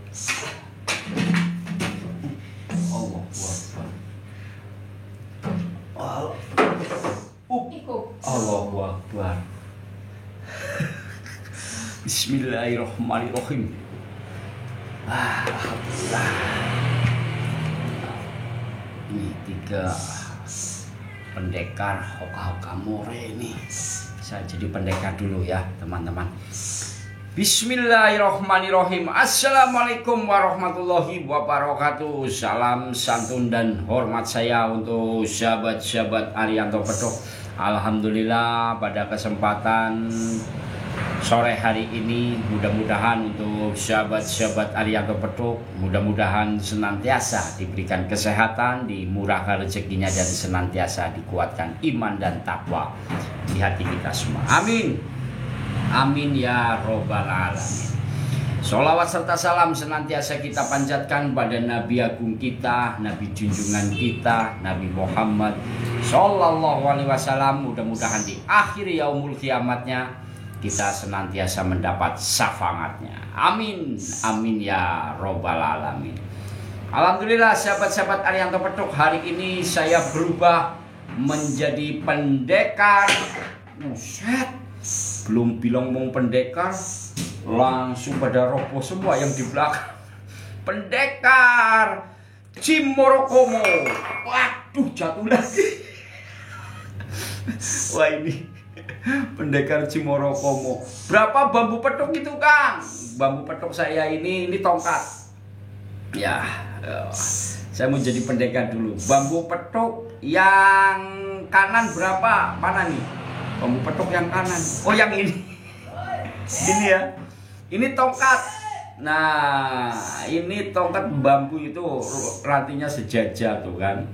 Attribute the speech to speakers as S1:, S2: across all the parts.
S1: Allah Akbar. Allahu Akbar. Bismillahirrahmanirrahim. Alhamdulillah. Ini 3 pendekar hoka-hoka more ini. Saya jadi pendekar dulu ya teman-teman. Bismillahirrahmanirrahim. Assalamualaikum warahmatullahi wabarakatuh. Salam santun dan hormat saya untuk sahabat-sahabat Arianto Petuk. Alhamdulillah pada kesempatan sore hari ini mudah-mudahan untuk sahabat-sahabat Arianto Petuk mudah-mudahan senantiasa diberikan kesehatan, dimurahkan rezekinya dan senantiasa dikuatkan iman dan takwa di hati kita semua. Amin. Amin ya robbal alamin. Sholawat serta salam senantiasa kita panjatkan pada Nabi Agung kita, Nabi junjungan kita, Nabi Muhammad Sallallahu Alaihi Wasallam. Mudah-mudahan di akhir yaumul kiamatnya kita senantiasa mendapat syafaatnya. Amin. Amin ya robbal alamin. Alhamdulillah sahabat-sahabat Arianto Petuk, hari ini saya berubah menjadi pendekar. Belum bilang mau pendekar, langsung pada roboh semua yang di belakang. Pendekar Cimorokomo. Waduh, jatuh lagi. Wah, ini pendekar Cimorokomo. Berapa bambu petuk itu, Kang? Bambu petuk saya ini tongkat. Ya, saya mau jadi pendekar dulu. Bambu petuk yang kanan berapa? Mana nih? Bambu petuk yang kanan. Oh, yang ini. Ini ya. Ini tongkat. Nah, ini tongkat bambu itu rantinya sejajar tuh kan.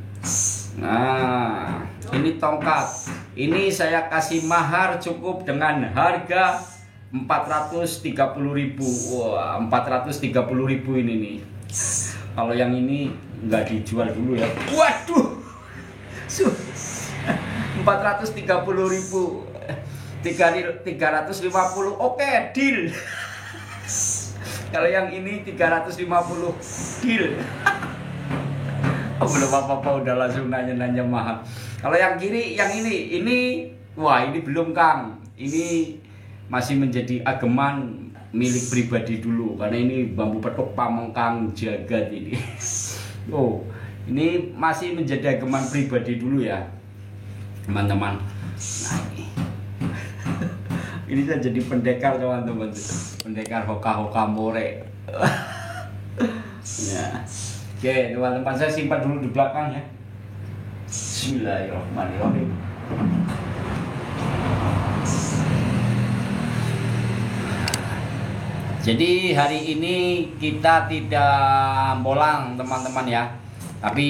S1: Nah, ini tongkat. Ini saya kasih mahar cukup dengan harga 430.000. Wah, 430.000 ini nih. Kalau yang ini nggak dijual dulu ya. Waduh. 430.000. 350. Oke, deal. Kalau yang ini 350, deal. Oh, belum apa-apa udah langsung nanya-nanya mahal. Kalau yang kiri, yang ini wah, ini belum, Kang. Ini masih menjadi ageman milik pribadi dulu karena ini bambu petuk Pamengkang Jagat ini. Oh, ini masih menjadi ageman pribadi dulu ya, teman-teman. Nah, ini saya jadi pendekar teman-teman, pendekar hoka-hoka more. Ya. Oke teman-teman, saya simpan dulu di belakang ya. Bismillahirrahmanirrahim. Jadi hari ini kita tidak bolang teman-teman ya, tapi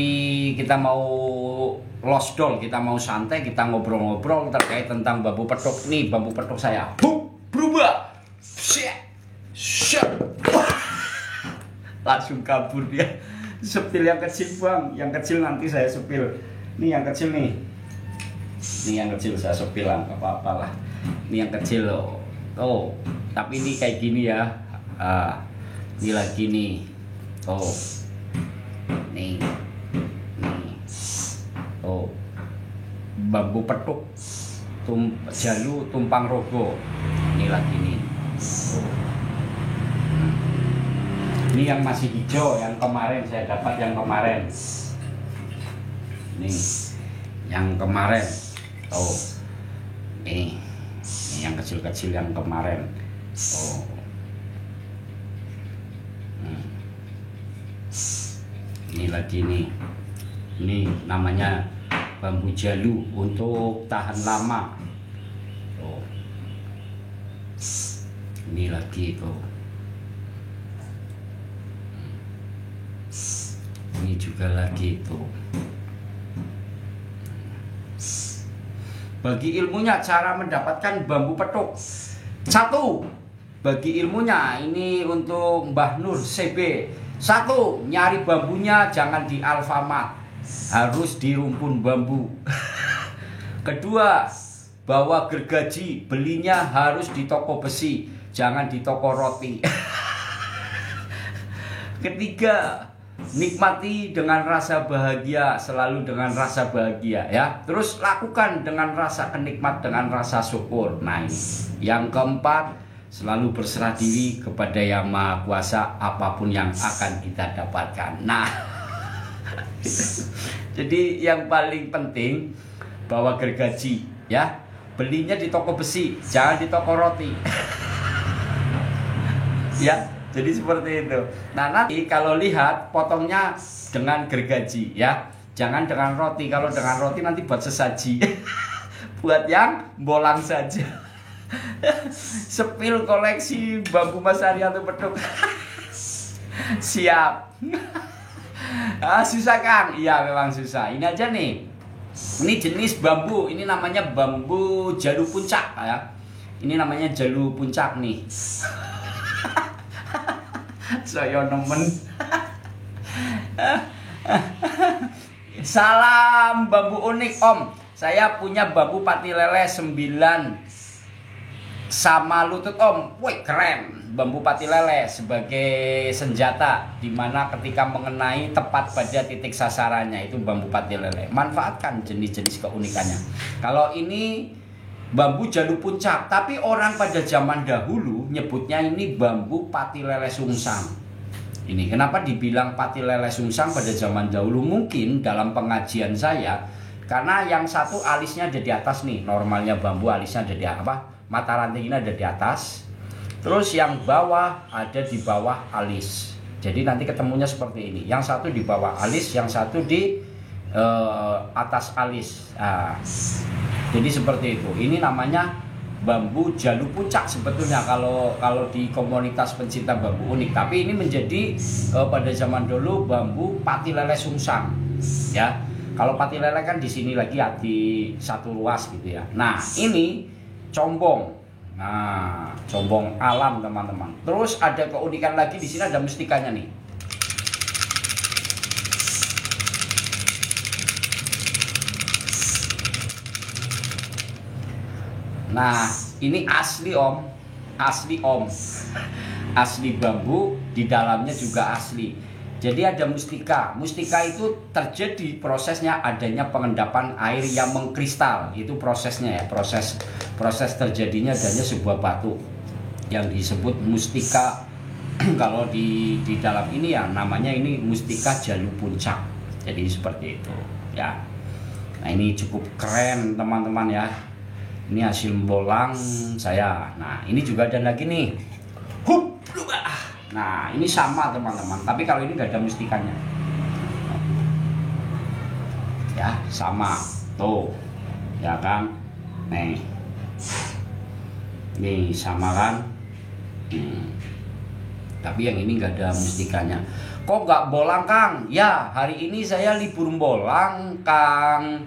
S1: kita mau losdol, kita mau santai, kita ngobrol-ngobrol terkait tentang bambu petuk. Nih bambu petuk saya. Berubah. Langsung kabur dia. Sepil yang kecil, Bang. Yang kecil nanti saya sepil. Ini yang kecil nih. Ini yang kecil saya sepil lah, enggak apa-apa lah. Ini yang kecil loh. Oh, tapi ini kayak gini ya. Ini lagi nih. Oh. Nih. Oh, bambu petuk Jalu Tumpang Rogo. Ini lagi nih. Ini yang masih hijau, yang kemarin saya dapat yang kemarin. Nih, yang kemarin. Oh, ini yang kecil-kecil yang kemarin. Oh, ini lagi nih. Ini namanya bambu jalu untuk tahan lama. Oh. Ini lagi tuh. Ini juga lagi tuh. Bagi ilmunya cara mendapatkan bambu petuk. 1. Bagi ilmunya ini untuk Mbah Nur CB. 1. Nyari bambunya jangan di Alfamart, harus di rumpun bambu. Kedua, bawa gergaji, belinya harus di toko besi, jangan di toko roti. Ketiga, nikmati dengan rasa bahagia, selalu dengan rasa bahagia ya. Terus lakukan dengan rasa kenikmat, dengan rasa syukur. Nah, ini. Yang keempat, selalu berserah diri kepada Yang Maha Kuasa apapun yang akan kita dapatkan. Nah, jadi yang paling penting bawa gergaji ya. Belinya di toko besi, jangan di toko roti. Ya, jadi seperti itu. Nah, nanti kalau lihat potongnya dengan gergaji ya. Jangan dengan roti. Kalau dengan roti nanti buat sesaji. Buat yang bolang saja. Sepil koleksi bambu Mas Arianto Pedok. Siap. Susah Kang? Iya memang susah. Ini aja nih. Ini jenis bambu. Ini namanya bambu jalu puncak ya. Ini namanya jalu puncak nih. Saya nemen. Salam bambu unik Om. Saya punya bambu pati lele 9 sama lutut Om. Wih keren. Bambu pati lele sebagai senjata dimana ketika mengenai tepat pada titik sasarannya itu bambu pati lele. Manfaatkan jenis-jenis keunikannya. Kalau ini bambu jalu puncak, tapi orang pada zaman dahulu nyebutnya ini bambu pati lele sungsang. Ini kenapa dibilang pati lele sungsang pada zaman dahulu? Mungkin dalam pengajian saya, karena yang satu alisnya ada di atas nih. Normalnya bambu alisnya ada di apa? Mata ranting ini ada di atas. Terus yang bawah ada di bawah alis. Jadi nanti ketemunya seperti ini. Yang satu di bawah alis, yang satu di atas alis. Nah, jadi seperti itu. Ini namanya bambu jalu puncak sebetulnya kalau di komunitas pencinta bambu unik. Tapi ini menjadi pada zaman dulu bambu pati lele sungsang. Ya, kalau pati lele kan di sini lagi di satu ruas gitu ya. Nah ini combong. Nah, combong alam teman-teman. Terus ada keunikan lagi di sini, ada mustikanya nih. Nah, ini asli Om. Asli Om. Asli bambu, di dalamnya juga asli. Jadi ada mustika. Mustika itu terjadi prosesnya adanya pengendapan air yang mengkristal. Itu prosesnya ya, proses terjadinya adanya sebuah batu yang disebut mustika. Kalau di dalam ini ya namanya ini mustika jalu puncak. Jadi seperti itu ya. Nah, ini cukup keren teman-teman ya. Ini hasil bolang saya. Nah, ini juga ada lagi nih. Hup. Nah, ini sama teman-teman, tapi kalau ini nggak ada mustikanya. Ya, sama. Tuh. Ya kan? Nih. Nih, sama kan? Tapi yang ini nggak ada mustikanya. Kok nggak bolang, Kang? Ya, hari ini saya libur bolang, Kang.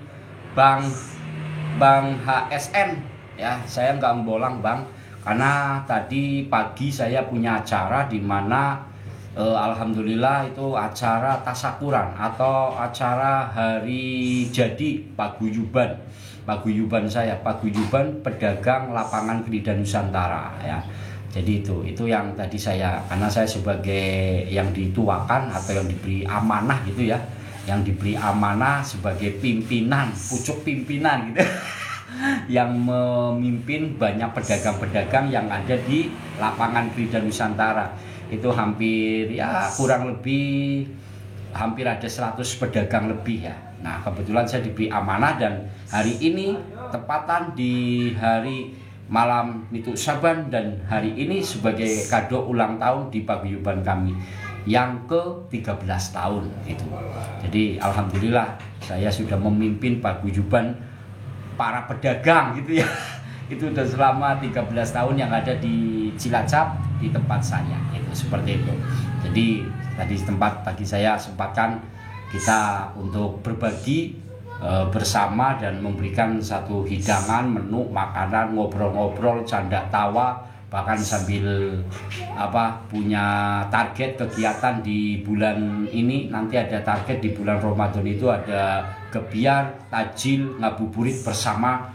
S1: Bang HSN. Ya, saya nggak bolang, Bang. Karena tadi pagi saya punya acara di mana alhamdulillah itu acara tasakuran atau acara hari jadi paguyuban saya, paguyuban pedagang lapangan Krida Nusantara ya. Jadi itu yang tadi saya, karena saya sebagai yang dituakan atau yang diberi amanah gitu ya, yang diberi amanah sebagai pimpinan, pucuk pimpinan gitu. Yang memimpin banyak pedagang-pedagang yang ada di lapangan Krida Nusantara. Itu hampir ya kurang lebih hampir ada 100 pedagang lebih ya. Nah, kebetulan saya diberi amanah dan hari ini tepatan di hari malam Nitu Saban dan hari ini sebagai kado ulang tahun di paguyuban kami yang ke-13 tahun itu. Jadi alhamdulillah saya sudah memimpin paguyuban para pedagang gitu ya. Itu udah selama 13 tahun yang ada di Cilacap di tempat saya. Itu seperti itu. Jadi tadi tempat bagi saya sempatkan kita untuk berbagi bersama dan memberikan satu hidangan, menu, makanan, ngobrol-ngobrol, canda tawa, bahkan sambil punya target kegiatan di bulan ini. Nanti ada target di bulan Ramadan itu ada kebiar, tajil, ngabuburit bersama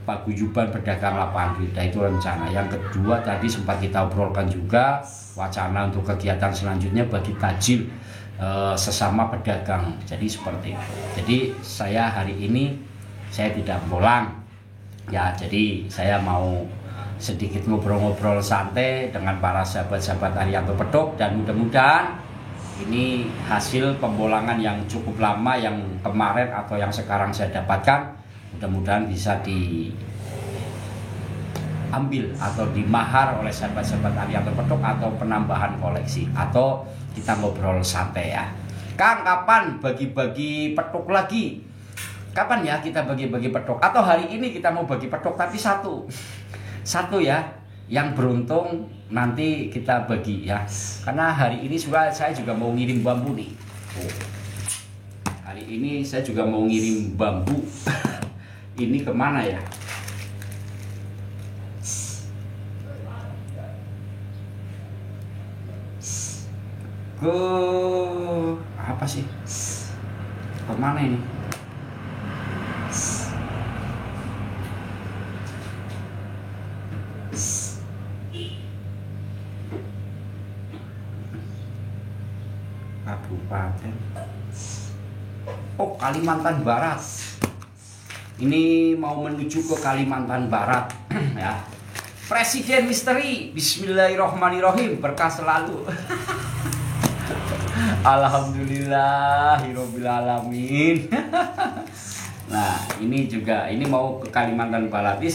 S1: paguyuban pedagang lapangan Krida, itu rencana. Yang kedua tadi sempat kita obrolkan juga wacana untuk kegiatan selanjutnya bagi takjil sesama pedagang. Jadi seperti itu. Jadi saya hari ini saya tidak pulang ya, jadi saya mau sedikit ngobrol-ngobrol santai dengan para sahabat-sahabat Arianto Pedok, dan mudah-mudahan ini hasil pembolangan yang cukup lama yang kemarin atau yang sekarang saya dapatkan, mudah-mudahan bisa diambil atau dimahar oleh sahabat-sahabat Arianto Pedok atau penambahan koleksi, atau kita ngobrol santai ya. Kang, kapan bagi-bagi petok lagi? Kapan ya kita bagi-bagi petok? Atau hari ini kita mau bagi petok tapi satu ya, yang beruntung nanti kita bagi ya. Karena hari ini saya juga mau ngirim bambu nih. Hari ini saya juga mau ngirim bambu. Ini kemana ya? Ke apa sih? Kemana ini? Kabupaten. Oh, Kalimantan Barat. Ini mau menuju ke Kalimantan Barat ya. Presiden misteri. Bismillahirrohmanirrohim. Berkah selalu. Alhamdulillahirabbil alamin. Nah, ini juga ini mau ke Kalimantan Barat. Ini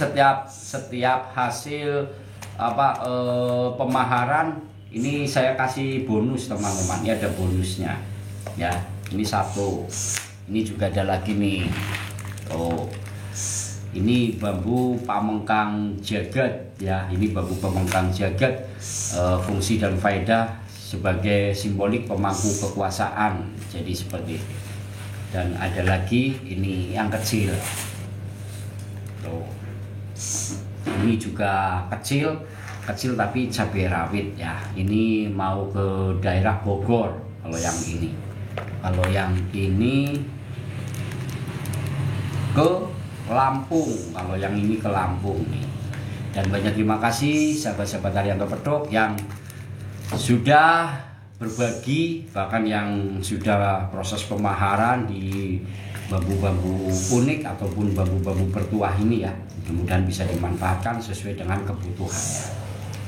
S1: setiap hasil pemaharan ini saya kasih bonus teman-teman. Ini ada bonusnya. Ya, ini satu. Ini juga ada lagi nih. Oh. Ini bambu pamengkang jagat ya. Ini bambu pamengkang jagat, fungsi dan faedah sebagai simbolik pemangku kekuasaan. Jadi seperti itu. Dan ada lagi ini yang kecil. Tuh. Ini juga kecil tapi cabai rawit ya. Ini mau ke daerah Bogor kalau yang ini. Kalau yang ini ke Lampung, kalau yang ini ke Lampung nih. Dan banyak terima kasih sahabat-sahabat Arianto Pedok yang sudah berbagi, bahkan yang sudah proses pemaharan di bambu-bambu unik ataupun bambu-bambu bertuah ini ya. Mudah-mudahan bisa dimanfaatkan sesuai dengan kebutuhannya.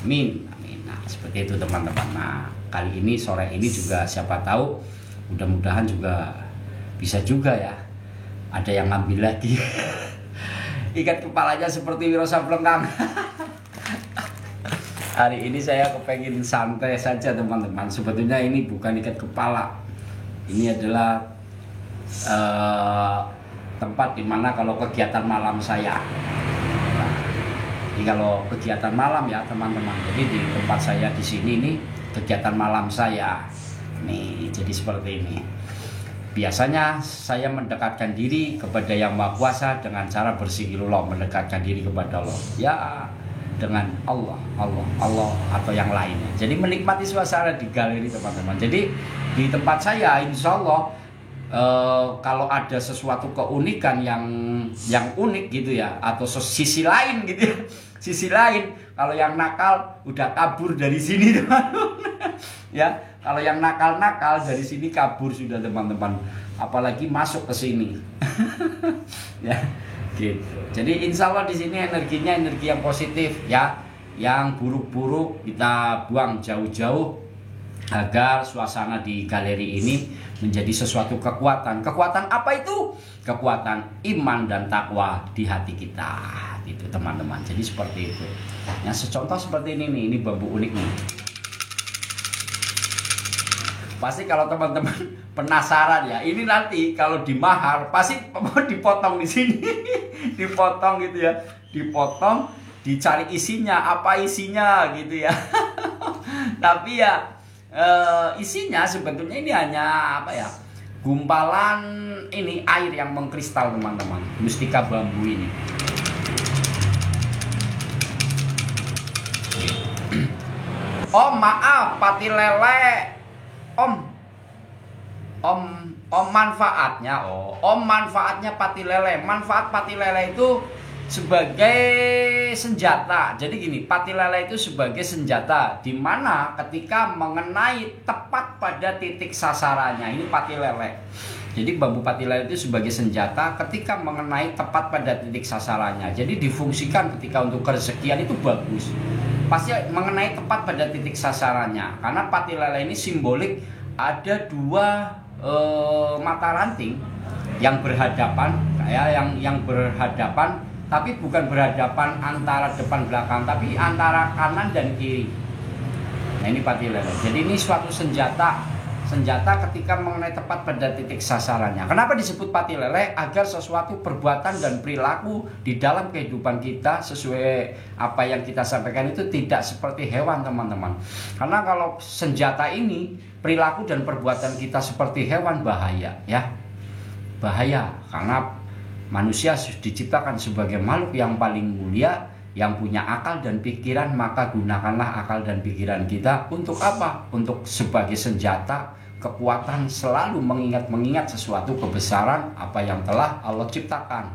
S1: Amin, amin. Nah, seperti itu teman-teman. Nah, kali ini sore ini juga siapa tahu, mudah-mudahan juga bisa juga ya. Ada yang ngambil lagi. Ikat kepalanya seperti Wiro Sablengkang. Hari ini saya kepengen santai saja teman-teman. Sebetulnya ini bukan ikat kepala. Ini adalah tempat dimana kalau kegiatan malam saya. Nah, ini kalau kegiatan malam ya teman-teman. Jadi di tempat saya di sini nih kegiatan malam saya. Nih jadi seperti ini. Biasanya saya mendekatkan diri kepada Yang Maha Kuasa dengan cara berzikirullah, mendekatkan diri kepada Allah. Ya dengan Allah atau yang lainnya. Jadi menikmati suasana di galeri teman-teman. Jadi di tempat saya insya Allah kalau ada sesuatu keunikan yang unik gitu ya, atau sisi lain gitu ya. Sisi lain, kalau yang nakal udah kabur dari sini teman-teman. Ya, kalau yang nakal dari sini kabur sudah teman-teman. Apalagi masuk ke sini. Ya, gitu. Jadi insya Allah di sini energinya energi yang positif ya. Yang buruk-buruk kita buang jauh-jauh agar suasana di galeri ini menjadi sesuatu kekuatan. Kekuatan apa itu? Kekuatan iman dan takwa di hati kita. Itu teman-teman. Jadi seperti itu. Yang secontoh seperti ini nih, ini bambu unik nih. Pasti kalau teman-teman penasaran ya, ini nanti kalau dimahar pasti dipotong di sini. Dipotong gitu ya. Dipotong, dicari isinya, apa isinya gitu ya. Tapi ya isinya sebetulnya ini hanya apa ya? Gumpalan ini air yang mengkristal teman-teman. Mustika bambu ini. Oh maaf, pati lele. Om manfaatnya. Om manfaatnya pati lele. Manfaat pati lele itu sebagai senjata. Jadi gini, pati lele itu sebagai senjata di mana ketika mengenai tepat pada titik sasarannya. Ini pati lele. Jadi bambu pati lele itu sebagai senjata ketika mengenai tepat pada titik sasarannya. Jadi difungsikan ketika untuk kerezekian itu bagus. Pasti mengenai tepat pada titik sasarannya. Karena pati lele ini simbolik ada dua mata ranting yang berhadapan, yang berhadapan, tapi bukan berhadapan antara depan belakang, tapi antara kanan dan kiri. Nah ini pati lele. Jadi ini suatu senjata ketika mengenai tepat pada titik sasarannya. Kenapa disebut pati lele? Agar sesuatu perbuatan dan perilaku di dalam kehidupan kita sesuai apa yang kita sampaikan itu tidak seperti hewan, teman-teman. Karena kalau senjata ini, perilaku dan perbuatan kita seperti hewan, bahaya ya. Bahaya karena manusia diciptakan sebagai makhluk yang paling mulia, yang punya akal dan pikiran, maka gunakanlah akal dan pikiran kita untuk apa? Untuk sebagai senjata kekuatan, selalu mengingat sesuatu kebesaran apa yang telah Allah ciptakan.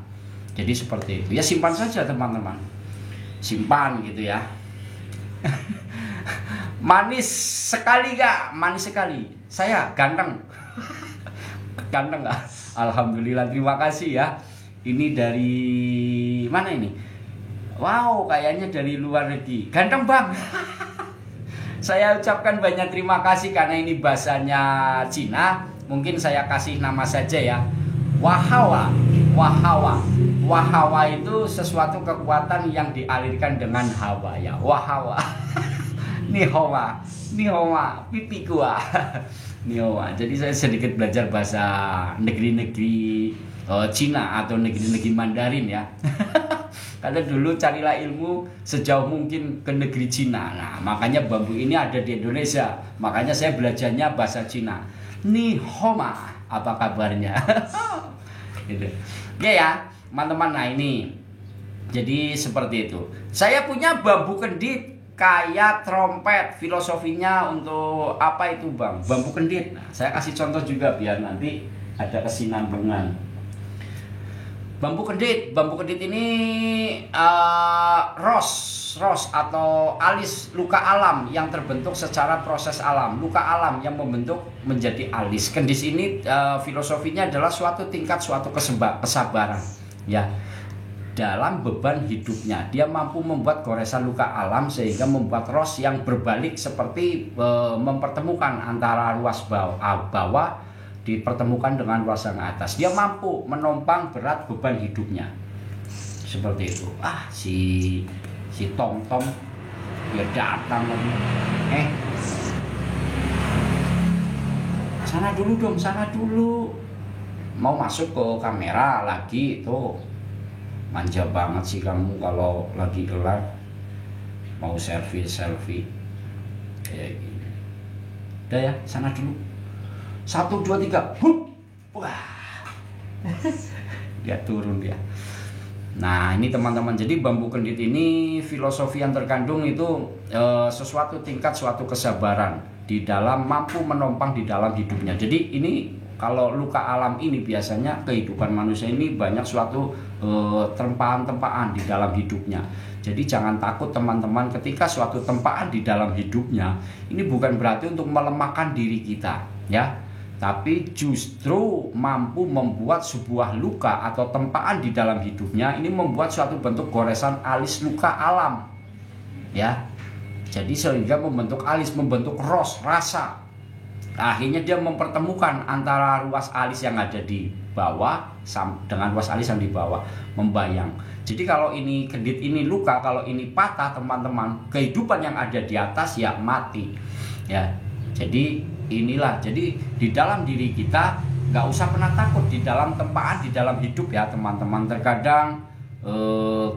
S1: Jadi seperti itu. Ya simpan saja teman-teman. Simpan gitu ya. Manis sekali gak? Manis sekali. Saya ganteng. Ganteng gak? Alhamdulillah, terima kasih ya. Ini dari mana ini? Wow, kayaknya dari luar negeri. Ganteng bang. Saya ucapkan banyak terima kasih karena ini bahasanya Cina. Mungkin saya kasih nama saja ya. Wahawa. Wahawa. Wahawa itu sesuatu kekuatan yang dialirkan dengan hawa ya. Wahawa. Nihowa. Nihowa. Pipi gua. Nihowa. Jadi saya sedikit belajar bahasa negeri-negeri Cina atau negeri-negeri Mandarin ya. Karena dulu carilah ilmu sejauh mungkin ke negeri Cina. Nah, makanya bambu ini ada di Indonesia. Makanya saya belajarnya bahasa Cina. Ni homa, apa kabarnya? Gitu. Ya, teman-teman. Nah ini, jadi seperti itu. Saya punya bambu kendit kayak trompet. Filosofinya untuk apa itu bang? Bambu kendit. Nah, saya kasih contoh juga biar nanti ada kesinambungan. Bambu kendit ini ros atau alis luka alam yang terbentuk secara proses alam. Luka alam yang membentuk menjadi alis. Kendis ini filosofinya adalah suatu tingkat suatu kesabaran ya. Dalam beban hidupnya dia mampu membuat goresan luka alam sehingga membuat ros yang berbalik seperti mempertemukan antara ruas bawah dipertemukan dengan ruas yang atas. Dia mampu menompang berat beban hidupnya. Seperti itu. Si Tom dia datang lagi. Sana dulu dong, sana dulu. Mau masuk ke kamera lagi tuh. Manja banget sih kamu kalau lagi kelar mau selfie. Kayak gini. Udah ya, sana dulu. 1, 2, 3, hup. Wah. Dia turun dia. Nah ini teman-teman, jadi bambu kendit ini filosofi yang terkandung itu sesuatu tingkat suatu kesabaran di dalam mampu menompang di dalam hidupnya. Jadi ini kalau luka alam ini biasanya kehidupan manusia ini banyak suatu tempaan-tempaan di dalam hidupnya. Jadi jangan takut teman-teman ketika suatu tempaan di dalam hidupnya ini bukan berarti untuk melemahkan diri kita ya. Tapi justru mampu membuat sebuah luka atau tempaan di dalam hidupnya ini membuat suatu bentuk goresan alis luka alam ya. Jadi sehingga membentuk alis, membentuk rasa. Akhirnya dia mempertemukan antara ruas alis yang ada di bawah dengan ruas alis yang di bawah, membayang. Jadi kalau ini kendit ini luka, kalau ini patah teman-teman, kehidupan yang ada di atas ya mati ya. Jadi inilah, jadi di dalam diri kita nggak usah pernah takut di dalam tempaan di dalam hidup ya teman-teman. Terkadang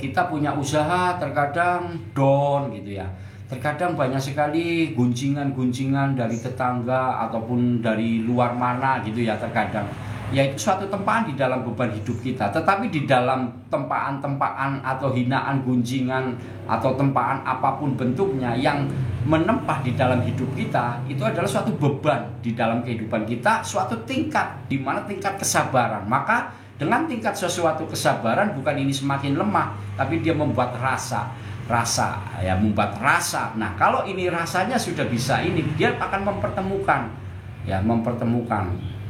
S1: kita punya usaha, terkadang down gitu ya. Terkadang banyak sekali guncingan dari tetangga ataupun dari luar mana gitu ya terkadang. Yaitu suatu tempaan di dalam beban hidup kita. Tetapi di dalam tempaan-tempaan atau hinaan, guncingan atau tempaan apapun bentuknya yang menempah di dalam hidup kita, itu adalah suatu beban di dalam kehidupan kita, suatu tingkat di mana tingkat kesabaran. Maka Dengan tingkat sesuatu kesabaran, bukan ini semakin lemah, tapi dia membuat rasa ya, membuat rasa. Nah, kalau ini rasanya sudah bisa ini, dia akan mempertemukan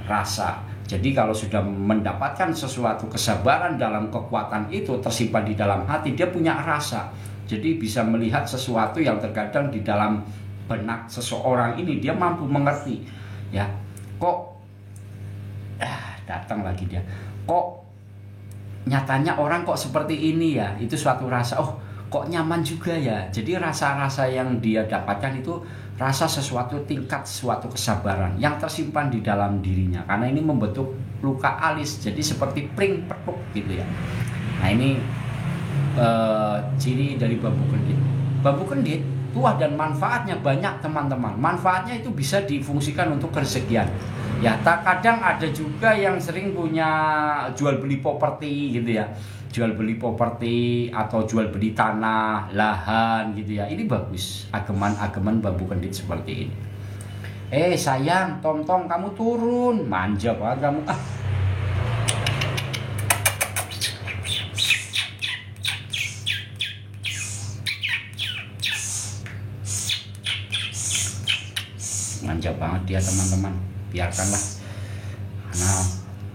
S1: rasa. Jadi kalau sudah mendapatkan sesuatu kesabaran dalam kekuatan itu tersimpan di dalam hati, dia punya rasa. Jadi bisa melihat sesuatu yang terkadang di dalam benak seseorang ini dia mampu mengerti. Ya, kok datang lagi dia. Kok nyatanya orang kok seperti ini ya? Itu suatu rasa. Oh, kok nyaman juga ya. Jadi rasa-rasa yang dia dapatkan itu rasa sesuatu tingkat suatu kesabaran yang tersimpan di dalam dirinya, karena ini membentuk luka alis, jadi seperti pring petuk gitu ya. Nah, ini ciri dari bambu kendit. Bambu kendit tuah dan manfaatnya banyak teman-teman. Manfaatnya itu bisa difungsikan untuk kerezekian ya. Kadang ada juga yang sering punya jual beli properti gitu ya, jual beli properti atau jual beli tanah, lahan gitu ya. Ini bagus, ageman bambu kendit seperti ini. Sayang, Tom kamu turun, manja banget kamu. Manja banget dia teman-teman, biarkanlah. Nah,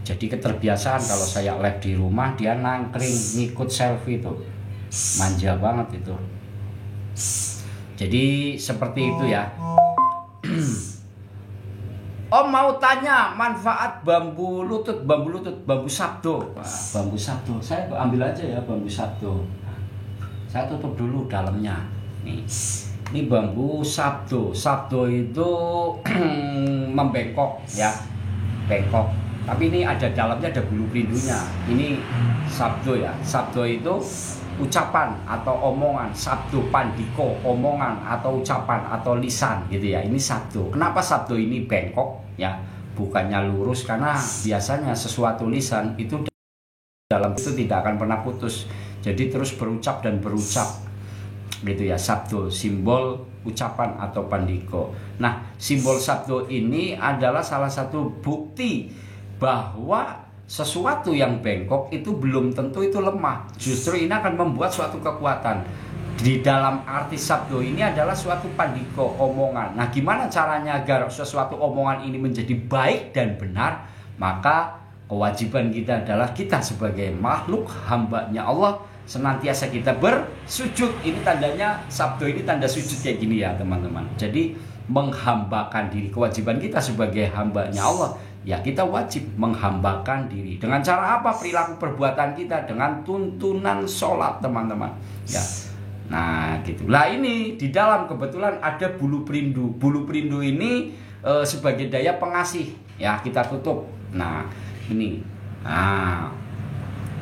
S1: jadi keterbiasaan kalau saya live di rumah dia nangkring ngikut selfie tuh, manja banget itu. Jadi seperti itu ya. Om mau tanya manfaat bambu lutut, bambu sabdo. Bambu sabdo, saya ambil aja ya bambu sabdo. Saya tutup dulu dalamnya. Nih. Ini bambu sabdo. Sabdo itu membengkok ya, bengkok. Tapi ini ada dalamnya, ada bulu perindunya. Ini sabdo ya. Sabdo itu ucapan atau omongan. Sabdo pandiko, omongan atau ucapan atau lisan gitu ya. Ini sabdo. Kenapa sabdo ini bengkok ya? Bukannya lurus, karena biasanya sesuatu lisan itu dalam itu tidak akan pernah putus. Jadi terus berucap dan berucap gitu ya. Sabdo simbol ucapan atau pandiko. Nah, simbol sabdo ini adalah salah satu bukti bahwa sesuatu yang bengkok itu belum tentu itu lemah. Justru ini akan membuat suatu kekuatan. Di dalam arti sabdo ini adalah suatu pandiko, omongan. Nah, gimana caranya agar sesuatu omongan ini menjadi baik dan benar? Maka kewajiban kita adalah kita sebagai makhluk hambanya Allah, senantiasa kita bersujud. Ini tandanya sabdo ini tanda sujud kayak gini ya teman-teman. Jadi menghambakan diri, kewajiban kita sebagai hambanya Allah ya, kita wajib menghambakan diri. Dengan cara apa? Perilaku perbuatan kita dengan tuntunan sholat teman-teman ya. Nah gitulah, ini di dalam kebetulan ada bulu perindu. Bulu perindu ini sebagai daya pengasih ya, kita tutup. Nah ini, nah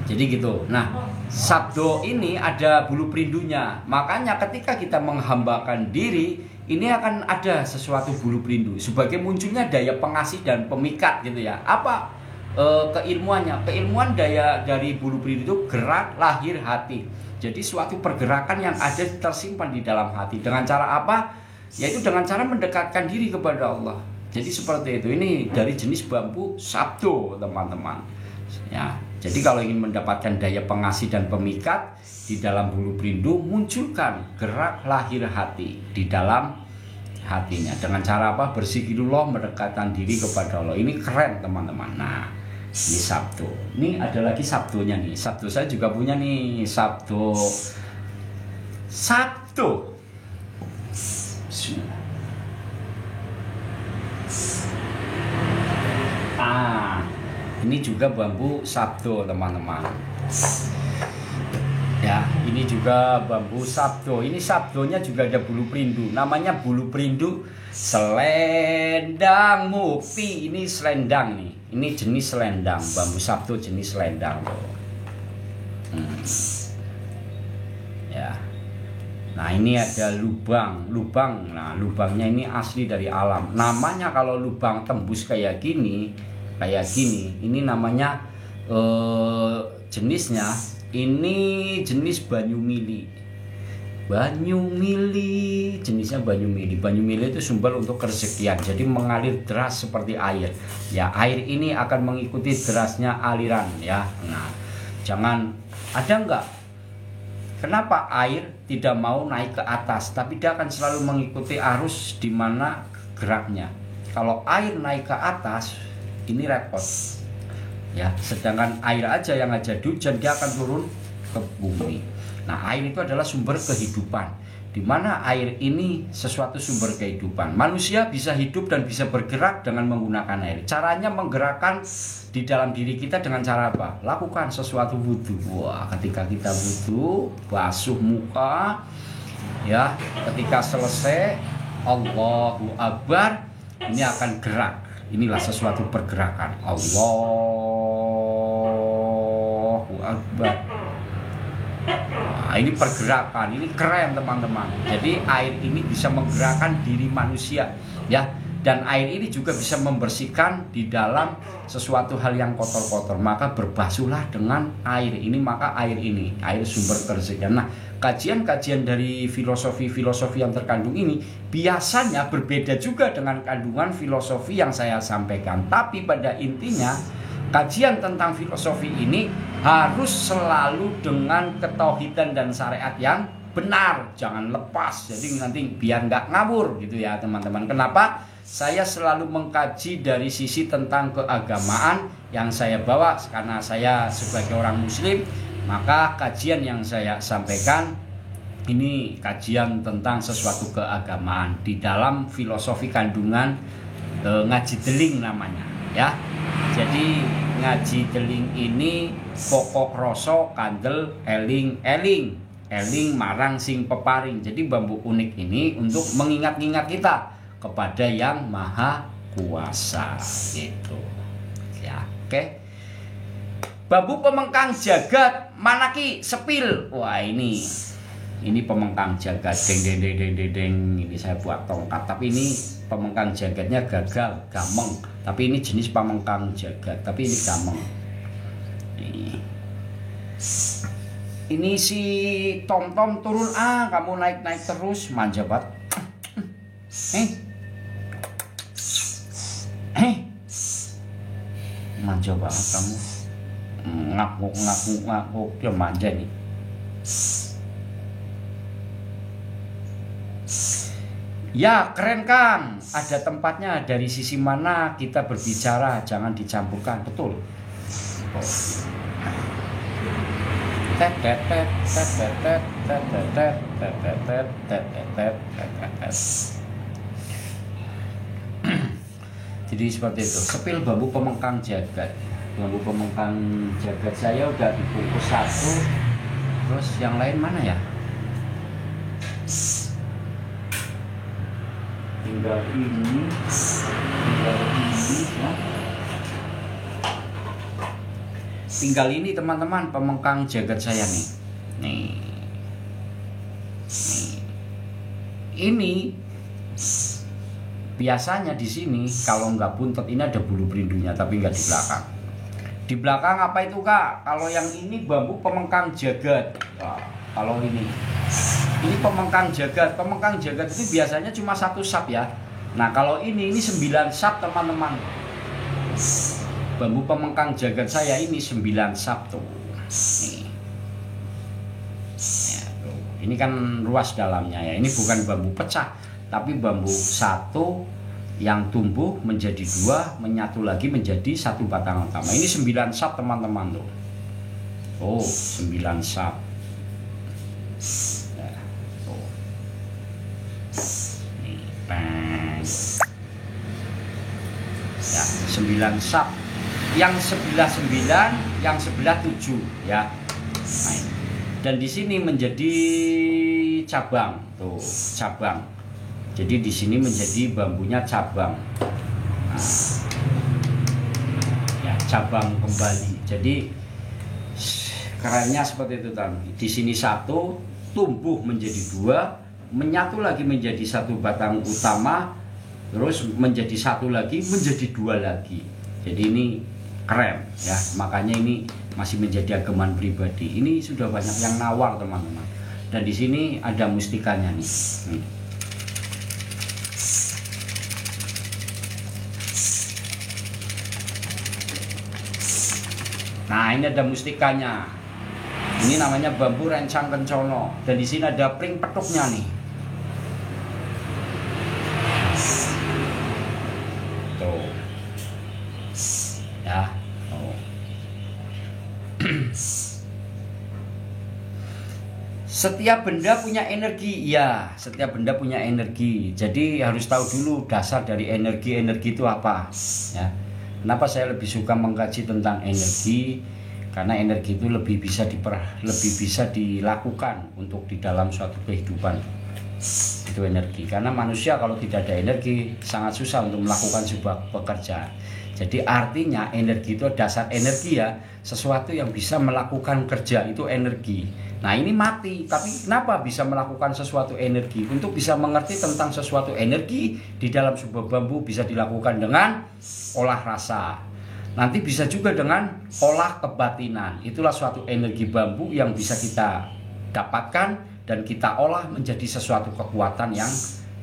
S1: jadi gitu. Nah, sabdo ini ada bulu perindunya. Makanya ketika kita menghambakan diri, ini akan ada sesuatu bulu perindu sebagai munculnya daya pengasih dan pemikat gitu ya. Apa keilmuannya? Keilmuan daya dari bulu perindu itu gerak lahir hati. Jadi suatu pergerakan yang ada tersimpan di dalam hati. Dengan cara apa? Yaitu dengan cara mendekatkan diri kepada Allah. Jadi seperti itu. Ini dari jenis bambu sabdo teman-teman ya. Jadi kalau ingin mendapatkan daya pengasih dan pemikat di dalam bulu perindu, munculkan gerak lahir hati di dalam hatinya. Dengan cara apa? Berzikirullah, mendekatkan diri kepada Allah. Ini keren teman-teman. Nah, ini sabdo. Ini ada lagi sabdonya nih. Sabdo saya juga punya nih. Sabdo. Bismillah. Ini juga bambu sabdo teman-teman ya. Ini juga bambu sabdo. Ini sabdonya juga ada bulu perindu. Namanya bulu perindu selendang mukti. Ini selendang nih. Ini jenis selendang. Bambu sabdo jenis selendang ya. Nah ini ada lubang. Nah lubangnya ini asli dari alam. Namanya kalau lubang tembus kayak gini, ini namanya jenisnya ini jenis banyu mili. banyu mili, jenisnya banyu mili. Banyu mili itu sumber untuk kerezekian, jadi mengalir deras seperti air. Ya, air ini akan mengikuti derasnya aliran ya. Nah, jangan ada enggak? Kenapa air tidak mau naik ke atas, tapi dia akan selalu mengikuti arus di mana geraknya. Kalau air naik ke atas, ini repot. Ya, sedangkan air aja yang aja hujan dia akan turun ke bumi. Nah, air itu adalah sumber kehidupan. Di mana air ini sesuatu sumber kehidupan. Manusia bisa hidup dan bisa bergerak dengan menggunakan air. Caranya menggerakkan di dalam diri kita dengan cara apa? Lakukan sesuatu wudu. Wah, ketika kita wudu, basuh muka, ya, ketika selesai, Allahu Akbar, ini akan gerak. Inilah sesuatu pergerakan. Allahu Akbar. Nah, ini pergerakan, ini keren teman-teman. Jadi air ini bisa menggerakkan diri manusia, ya. Dan air ini juga bisa membersihkan di dalam sesuatu hal yang kotor-kotor. Maka berbasuhlah dengan air ini, maka air ini, air sumber kerezekian. Nah, kajian-kajian dari filosofi-filosofi yang terkandung ini biasanya berbeda juga dengan kandungan filosofi yang saya sampaikan. Tapi pada intinya, kajian tentang filosofi ini harus selalu dengan ketauhidan dan syariat yang benar, jangan lepas. Jadi nanti biar nggak ngawur gitu ya teman-teman. Kenapa? Saya selalu mengkaji dari sisi tentang keagamaan yang saya bawa, karena saya sebagai orang muslim, maka kajian yang saya sampaikan ini kajian tentang sesuatu keagamaan di dalam filosofi kandungan ngaji deling namanya ya. Jadi ngaji deling ini pokok rasa kandel eling marang sing peparing. Jadi bambu unik ini untuk mengingat-ingat kita kepada yang maha kuasa gitu ya. Oke. Bambu pemengkang jagat manaki sepil. Wah, ini pemengkang jagat, deng. Ini saya buat tongkat, tapi ini pemengkang jagatnya gagal, gameng. Tapi ini jenis pemengkang jagat, tapi ini gameng. Ini si Tom turun, kamu naik terus, manja banget. Manja banget kamu. Ngakuk, dia manja nih. Ya, keren Kang. Ada tempatnya, dari sisi mana kita berbicara, jangan dicampurkan. Betul. Jadi seperti itu. Sepil bambu pemengkang jagat. Bambu pemengkang jagat saya udah dibungkus satu. Terus yang lain mana ya? Tinggal ini ya. Tinggal ini teman-teman, pemengkang jagat saya nih. Ini biasanya di sini kalau nggak buntet ini ada bulu perindunya, tapi nggak di belakang. Di belakang apa itu Kak? Kalau yang ini bambu pemengkang jagat. Nah, kalau ini pemengkang jagat. Pemengkang jagat itu biasanya cuma satu sap ya. Nah, kalau ini 9 sap teman-teman. Bambu pemengkang jagat saya ini 9 sap tuh. Nih. Ya, tuh. Ini kan ruas dalamnya ya. Ini bukan bambu pecah, tapi bambu satu yang tumbuh menjadi 2, menyatu lagi menjadi satu batang utama. Ini 9 sap teman-teman tuh. Oh, 9 sap. Ya, tuh. Nih, bang. Ya, 9 sap. Yang sebelah 9, yang sebelah 7 ya. Nah, dan di sini menjadi cabang tuh, cabang. Jadi di sini menjadi bambunya cabang. Nah, ya, cabang kembali. Jadi kerennya seperti itu tadi. Di sini satu tumbuh menjadi 2, menyatu lagi menjadi satu batang utama, terus menjadi satu lagi, menjadi 2 lagi. Jadi ini keren ya, makanya ini masih menjadi ageman pribadi. Ini sudah banyak yang nawar teman-teman. Dan di sini ada mustikanya nih. Nah, ini ada mustikanya. Ini namanya bambu rencang kencono. Dan di sini ada pring petuknya nih. Tuh. Ya. Oh. Setiap benda punya energi. Ya, setiap benda punya energi. Jadi harus tahu dulu dasar dari energi. Energi itu apa? Ya. Kenapa saya lebih suka mengkaji tentang energi? Karena energi itu lebih bisa dilakukan untuk di dalam suatu kehidupan. Itu energi. Karena manusia kalau tidak ada energi sangat susah untuk melakukan sebuah pekerjaan. Jadi artinya energi itu dasar energi ya, sesuatu yang bisa melakukan kerja itu energi. Nah ini mati, tapi kenapa bisa melakukan sesuatu energi? Untuk bisa mengerti tentang sesuatu energi di dalam sebuah bambu bisa dilakukan dengan olah rasa. Nanti bisa juga dengan olah kebatinan. Itulah suatu energi bambu yang bisa kita dapatkan dan kita olah menjadi sesuatu kekuatan yang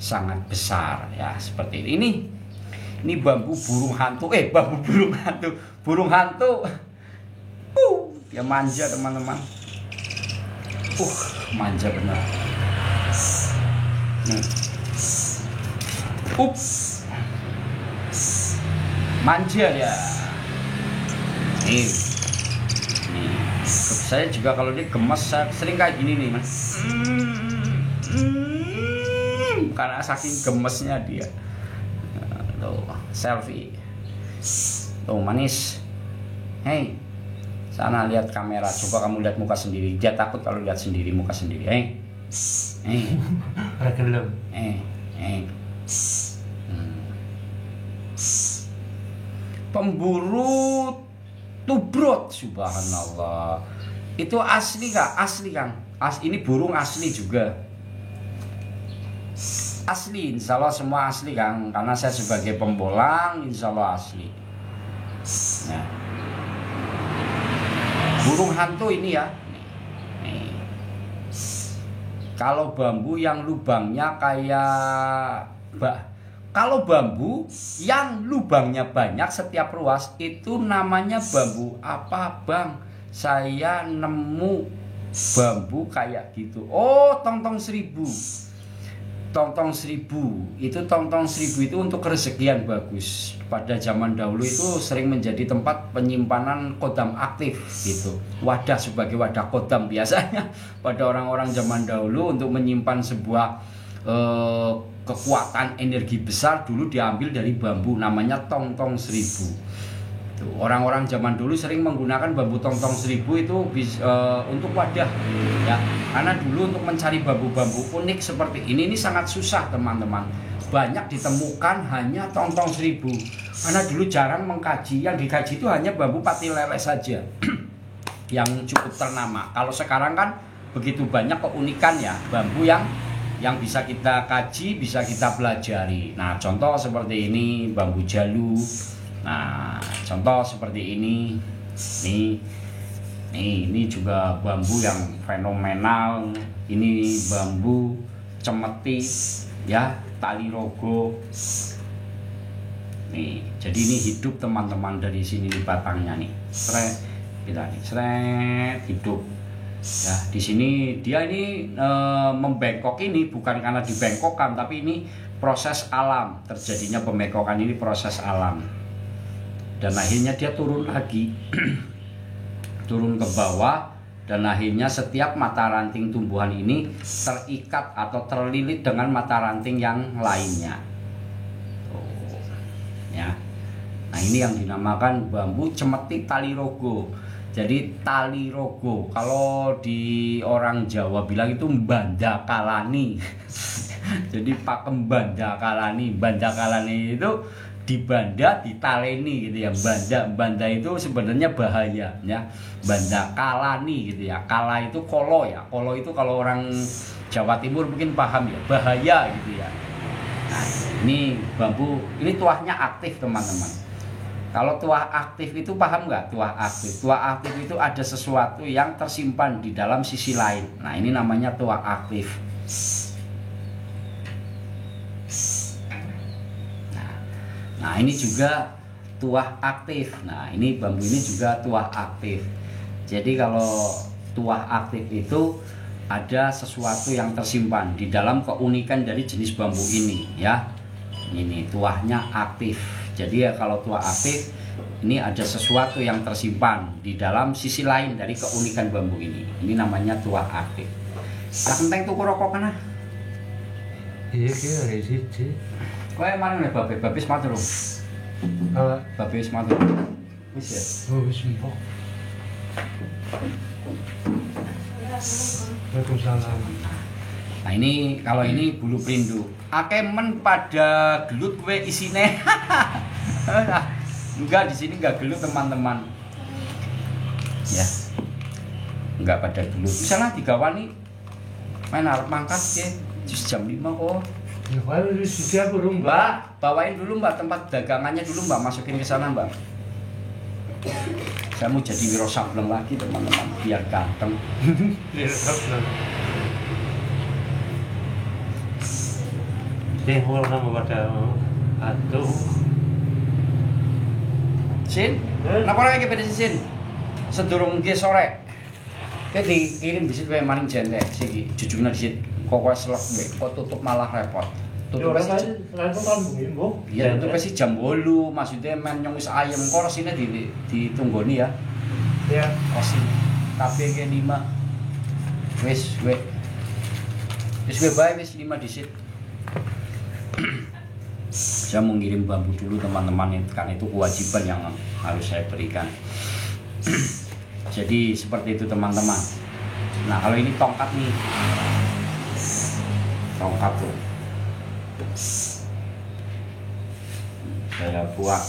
S1: sangat besar ya, seperti ini. Ini bambu burung hantu, bambu burung hantu, burung hantu. Dia manja teman-teman. Manja benar. Nih. Manja dia. Nih. Saya juga kalau dia gemes, saya sering kayak gini nih, Mas. Karena saking gemesnya dia. Tuh, selfie. Tuh, manis. Hei. Sana lihat kamera, coba kamu lihat muka sendiri. Dia takut kalau lihat sendiri muka sendiri. Pemburu tubrut, subhanallah. Itu asli Kak? Asli Kang. Ini burung asli juga. Asli, insya Allah semua asli Kang. Karena saya sebagai pembolang, insya Allah asli. Nah. Burung hantu ini ya. Nih. Kalau bambu yang lubangnya kayak kalau bambu yang lubangnya banyak setiap ruas itu namanya bambu apa Bang? Saya nemu bambu kayak gitu. Oh, tongtong 1000. Tongtong 1000 itu untuk rezekian bagus. Pada zaman dahulu itu sering menjadi tempat penyimpanan kodam aktif gitu. Wadah sebagai wadah kodam biasanya pada orang-orang zaman dahulu untuk menyimpan sebuah kekuatan energi besar dulu diambil dari bambu namanya tongtong 1000. Orang-orang zaman dulu sering menggunakan bambu tongtong 1000 itu untuk wadah ya. Karena dulu untuk mencari bambu-bambu unik seperti ini sangat susah teman-teman. Banyak ditemukan hanya tongtong 1000. Karena dulu jarang mengkaji, yang dikaji itu hanya bambu pati lele saja yang cukup ternama. Kalau sekarang kan begitu banyak keunikan ya bambu yang bisa kita kaji, bisa kita pelajari. Nah, contoh seperti ini bambu jalu. Nah, contoh seperti ini. Ini juga bambu yang fenomenal. Ini bambu cemeti ya, tali rogo. Nih, jadi ini hidup teman-teman, dari sini nih batangnya nih. Hidup. Ya, di sini dia ini membengkok ini bukan karena dibengkokkan, tapi ini proses alam. Terjadinya pembengkokan ini proses alam. Dan akhirnya dia turun lagi. Turun ke bawah, dan akhirnya setiap mata ranting tumbuhan ini terikat atau terlilit dengan mata ranting yang lainnya. Ya. Nah, ini yang dinamakan bambu cemeti tali rogo. Jadi tali rogo, kalau di orang Jawa bilang itu bandakalani. Jadi pakem bandakalani. Bandakalani itu dibanda, ditaleni gitu ya. Banda itu sebenarnya bahaya ya. Bandakalani gitu ya. Kala itu kolo ya. Kolo itu kalau orang Jawa Timur mungkin paham ya, bahaya gitu ya. Nah, ini bambu, ini tuahnya aktif teman-teman. Kalau tuah aktif itu paham nggak? Tuah aktif. Tuah aktif itu ada sesuatu yang tersimpan di dalam sisi lain. Nah, ini namanya tuah aktif. Nah, ini juga tuah aktif. Nah, ini bambu ini juga tuah aktif. Jadi kalau tuah aktif itu ada sesuatu yang tersimpan di dalam keunikan dari jenis bambu ini ya. Ini tuahnya aktif. Jadi ya kalau tuah aktif ini ada sesuatu yang tersimpan di dalam sisi lain dari keunikan bambu ini. Ini namanya tuah aktif. Lah kenteng tuku rokok kana?
S2: Iya ki siji.
S1: Kowe mari nek babe matur. Babe wis matur. Wis ya.
S2: Oh wis empok. Waalaikumsalam.
S1: Nah ini kalau ini bulu perindu. Akemen pada gelut kue isine. Enggak, di sini enggak gelut teman-teman. Ya. Enggak pada gelut. Misalnya digawani main arep mangkat ya. Jam 5 kok.
S2: Ya kalau di sini aku rumah.
S1: Mbak, bawain dulu Mbak tempat dagangannya dulu Mbak, masukin ke sana Mbak. Saya mau jadi Wiro Sableng lagi teman-teman, biar ganteng.
S2: Wiro Sableng. Tehol nama pada atuh.
S1: Sin, napa lagi pada Sin? Sedurung ki sore. Ki dikirim disit wae maning jente siki, jujurna disit. Kok selek wae, kok tutup malah repot. Tutup
S2: sih
S1: iya, tutup sih jam 8, maksudnya men nyong wis ayem kok resine ditunggoni ya.
S2: Ya,
S1: Resi KPG 5. Wis we. Wis we bae wis 5 disit. Saya mau ngirim bambu dulu teman-teman, kan itu kewajiban yang harus saya berikan. Jadi seperti itu teman-teman. Nah kalau ini tongkat nih, tongkat tuh saya buat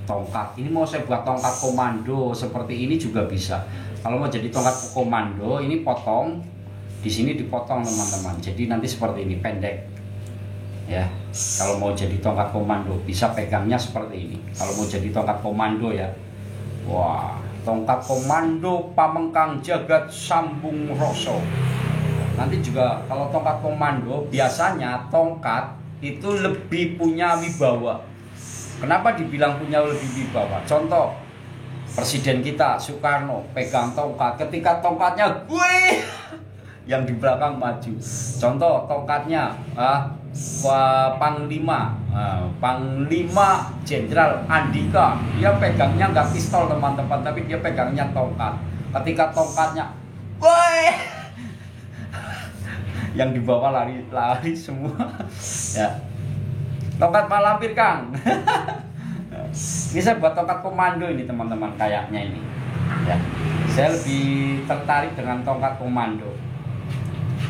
S1: tongkat. Ini mau saya buat tongkat komando seperti ini juga bisa. Kalau mau jadi tongkat komando ini potong, di sini dipotong teman-teman. Jadi nanti seperti ini pendek. Ya, kalau mau jadi tongkat komando bisa pegangnya seperti ini. Kalau mau jadi tongkat komando ya, wah, tongkat komando pamengkang jagat sambung roso. Nanti juga kalau tongkat komando biasanya tongkat itu lebih punya wibawa. Kenapa dibilang punya lebih wibawa? Contoh Presiden kita Soekarno pegang tongkat, ketika tongkatnya gue yang di belakang maju. Contoh tongkatnya Panglima Jenderal Andika, dia pegangnya nggak pistol teman-teman, tapi dia pegangnya tongkat. Ketika tongkatnya, woi, yang di bawah lari semua. Ya, tongkat malampir Kang. Ini saya buat tongkat komando ini teman-teman, kayaknya ini. Ya, saya lebih tertarik dengan tongkat komando.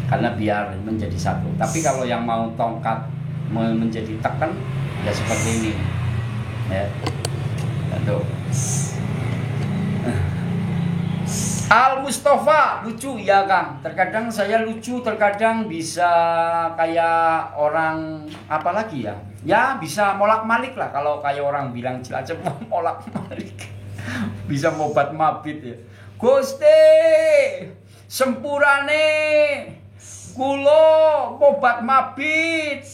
S1: Karena biar menjadi satu. Tapi kalau yang mau tongkat menjadi tekan ya seperti ini ya. Tuh. Al Mustafa lucu ya Kang. Terkadang saya lucu, terkadang bisa kayak orang apa lagi ya? Ya bisa molak-malik lah, kalau kayak orang bilang Cilacap molak-malik. Bisa mobat mabit ya. Gusti sempurane kulo mobat mabit,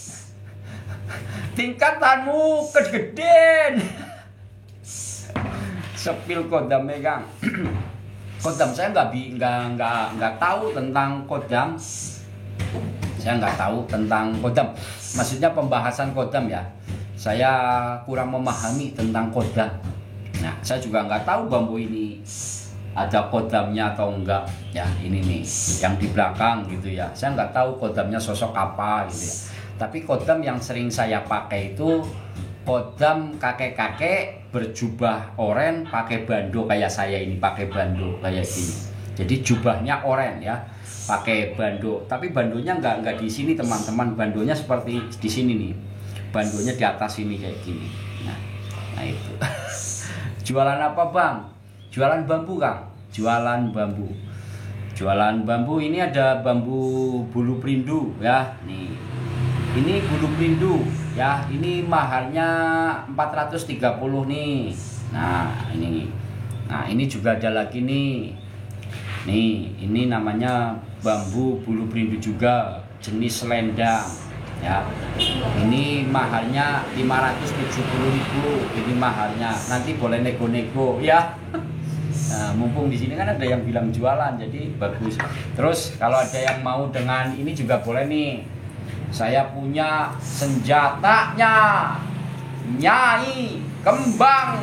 S1: tingkatanmu kededen. Sepil kodam Kang. Kodam saya nggak tahu tentang kodam. Saya nggak tahu tentang kodam. Maksudnya pembahasan kodam ya. Saya kurang memahami tentang kodam. Nah, saya juga nggak tahu bambu ini ada kodamnya atau enggak ya. Ini nih yang di belakang gitu ya, saya nggak tahu kodamnya sosok apa gitu ya. Tapi kodam yang sering saya pakai itu kodam kakek-kakek berjubah oren pakai bando kayak saya ini, pakai bando kayak gini. Jadi jubahnya oren ya, pakai bando, tapi bandonya nggak di sini teman-teman, bandonya seperti di sini nih, bandonya di atas ini kayak gini. Nah itu. Jualan apa Bang? Jualan bambu Kang, jualan bambu. Jualan bambu ini ada bambu bulu perindu ya, nih Ini bulu perindu ya, ini maharnya 430 nih. Nah, ini. Nah, ini juga ada lagi nih. Nih, ini namanya bambu bulu perindu juga, jenis selendang ya. Ini maharnya 570.000. Ini maharnya. Nanti boleh nego-nego ya. Nah, mumpung di sini kan ada yang bilang jualan, jadi bagus. Terus kalau ada yang mau dengan ini juga boleh nih. Saya punya senjatanya, Nyai Kembang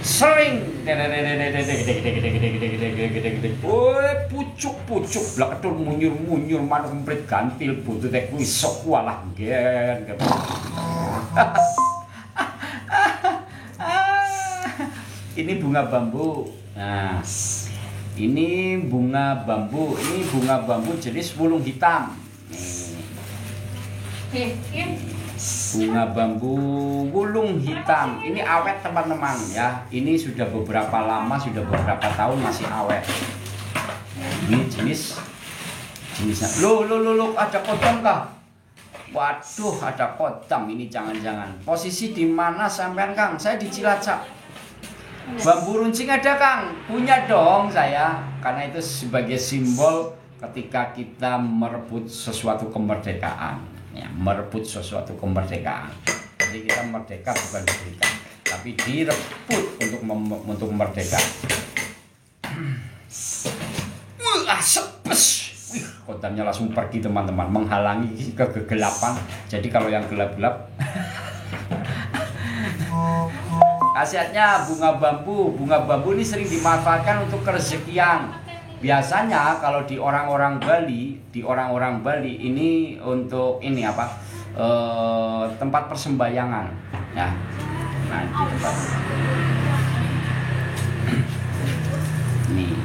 S1: Sering. Woi, pucuk-pucuk blaketur munyur-munyur manuk emprit gantil butute kuwi sok walah gen. Ini bunga bambu. Nah, ini bunga bambu. Ini bunga bambu jenis wulung hitam. Bunga bambu wulung hitam. Ini awet teman-teman ya. Ini sudah beberapa lama, sudah beberapa tahun masih awet. Ini jenisnya. Loh, ada kodam kah? Waduh, ada kodam ini, jangan-jangan. Posisi di mana sampean, Kang? Saya di Cilacap. Bambu runcing ada, Kang? Punya dong saya. Karena itu sebagai simbol ketika kita merebut sesuatu kemerdekaan. Ya, merebut sesuatu kemerdekaan. Jadi kita merdeka bukan diberikan, tapi direbut untuk merdeka. Sepes. Wih, kodamnya langsung pergi teman-teman, menghalangi kegelapan. Jadi kalau yang gelap-gelap khasiatnya bunga bambu ini sering dimanfaatkan untuk kerezekian. Biasanya kalau di orang-orang Bali ini untuk ini apa? Tempat persembahyangan ya. Nah, di tempat ini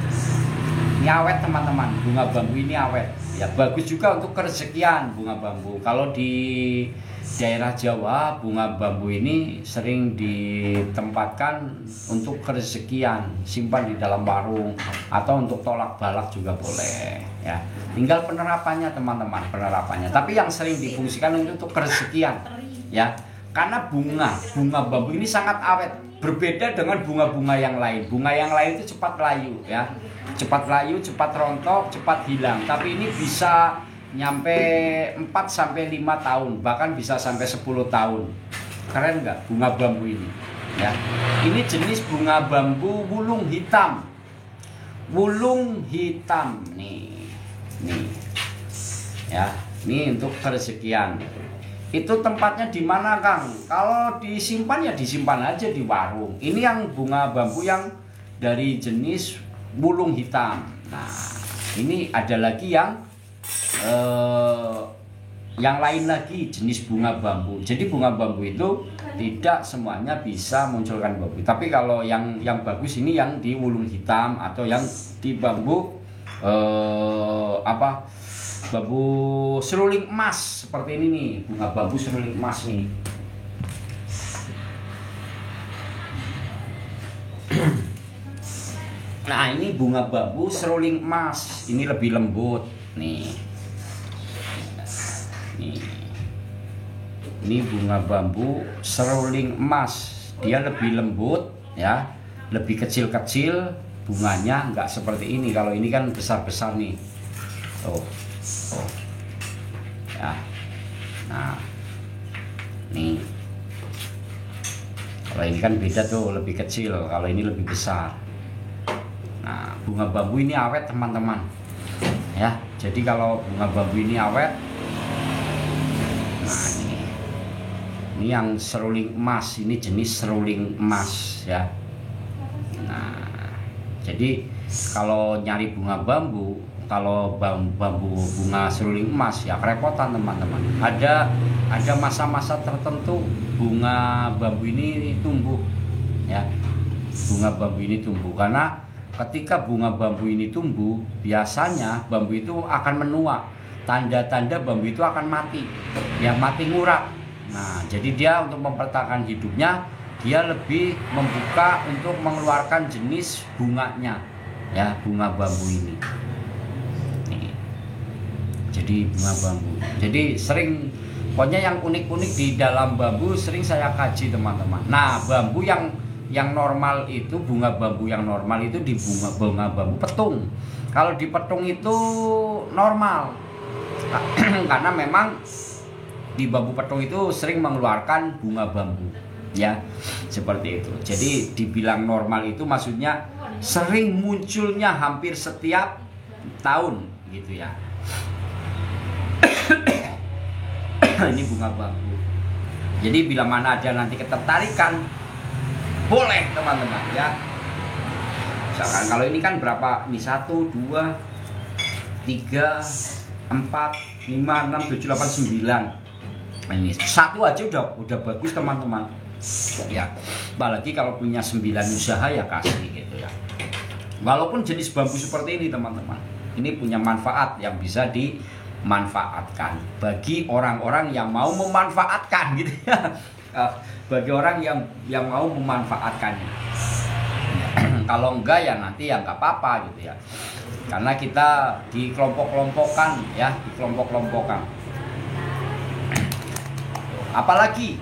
S1: awet teman-teman, bunga bambu ini awet. Ya, bagus juga untuk kerezekian bunga bambu. Kalau di daerah Jawa, bunga bambu ini sering ditempatkan untuk kerezekian, simpan di dalam warung atau untuk tolak balak juga boleh ya. Tinggal penerapannya teman-teman, penerapannya. Tapi yang sering difungsikan untuk kerezekian ya. Karena bunga bambu ini sangat awet, berbeda dengan bunga-bunga yang lain. Bunga yang lain itu cepat layu ya. Cepat layu, cepat rontok, cepat hilang. Tapi ini bisa nyampe 4-5 tahun, bahkan bisa sampai 10 tahun. Keren nggak bunga bambu ini ya? Ini jenis bunga bambu wulung hitam. Wulung hitam nih ya. Ini untuk kerezekian. Itu tempatnya di mana, Kang? Kalau disimpan ya disimpan aja di warung. Ini yang bunga bambu yang dari jenis wulung hitam. Nah, ini ada lagi yang lain lagi jenis bunga bambu. Jadi bunga bambu itu tidak semuanya bisa munculkan bambu. Tapi kalau yang bagus ini yang di wulung hitam atau yang di bambu bambu seruling emas seperti ini nih, bunga bambu seruling emas nih. Nah, ini bunga bambu seruling emas. Ini lebih lembut nih. Ini bunga bambu seruling emas, dia lebih lembut ya, lebih kecil-kecil bunganya, nggak seperti ini. Kalau ini kan besar-besar nih, ya. Nah, nih kalau ini kan beda tuh, lebih kecil, kalau ini lebih besar. Nah, bunga bambu ini awet teman-teman ya. Jadi kalau bunga bambu ini awet, nah ini yang seruling emas, ini jenis seruling emas ya. Nah, jadi kalau nyari bunga bambu, kalau bambu bunga seruling emas ya kerepotan teman-teman. Ada masa-masa tertentu bunga bambu ini tumbuh ya. Bunga bambu ini tumbuh karena ketika bunga bambu ini tumbuh, biasanya bambu itu akan menua. Tanda-tanda bambu itu akan mati, ya mati ngurak. Nah, jadi dia untuk mempertahankan hidupnya, dia lebih membuka untuk mengeluarkan jenis bunganya, ya bunga bambu ini. Nih. Jadi bunga bambu. Jadi Pokoknya yang unik-unik di dalam bambu sering saya kaji teman-teman. Nah, bambu yang normal itu, bunga bambu yang normal itu di bunga bambu petung. Kalau di petung itu normal. Karena memang di bambu petung itu sering mengeluarkan bunga bambu. Ya, seperti itu. Jadi dibilang normal itu maksudnya sering munculnya hampir setiap tahun gitu ya. Ini bunga bambu. Jadi bila mana ada nanti ketertarikan, boleh teman-teman ya. Misalkan kalau ini kan berapa? Ini 1, 2, 3, 4, 5, 6, 7, 8, 9. Ini satu aja udah bagus teman-teman. Ya, apalagi kalau punya 9 usaha ya kasih gitu ya. Walaupun jenis bambu seperti ini teman-teman, ini punya manfaat yang bisa dimanfaatkan bagi orang-orang yang mau memanfaatkan gitu ya. Bagi orang yang mau memanfaatkannya. Kalau enggak ya nanti ya nggak apa-apa gitu ya. Karena kita dikelompok-kelompokkan ya, dikelompok-kelompokkan. Apalagi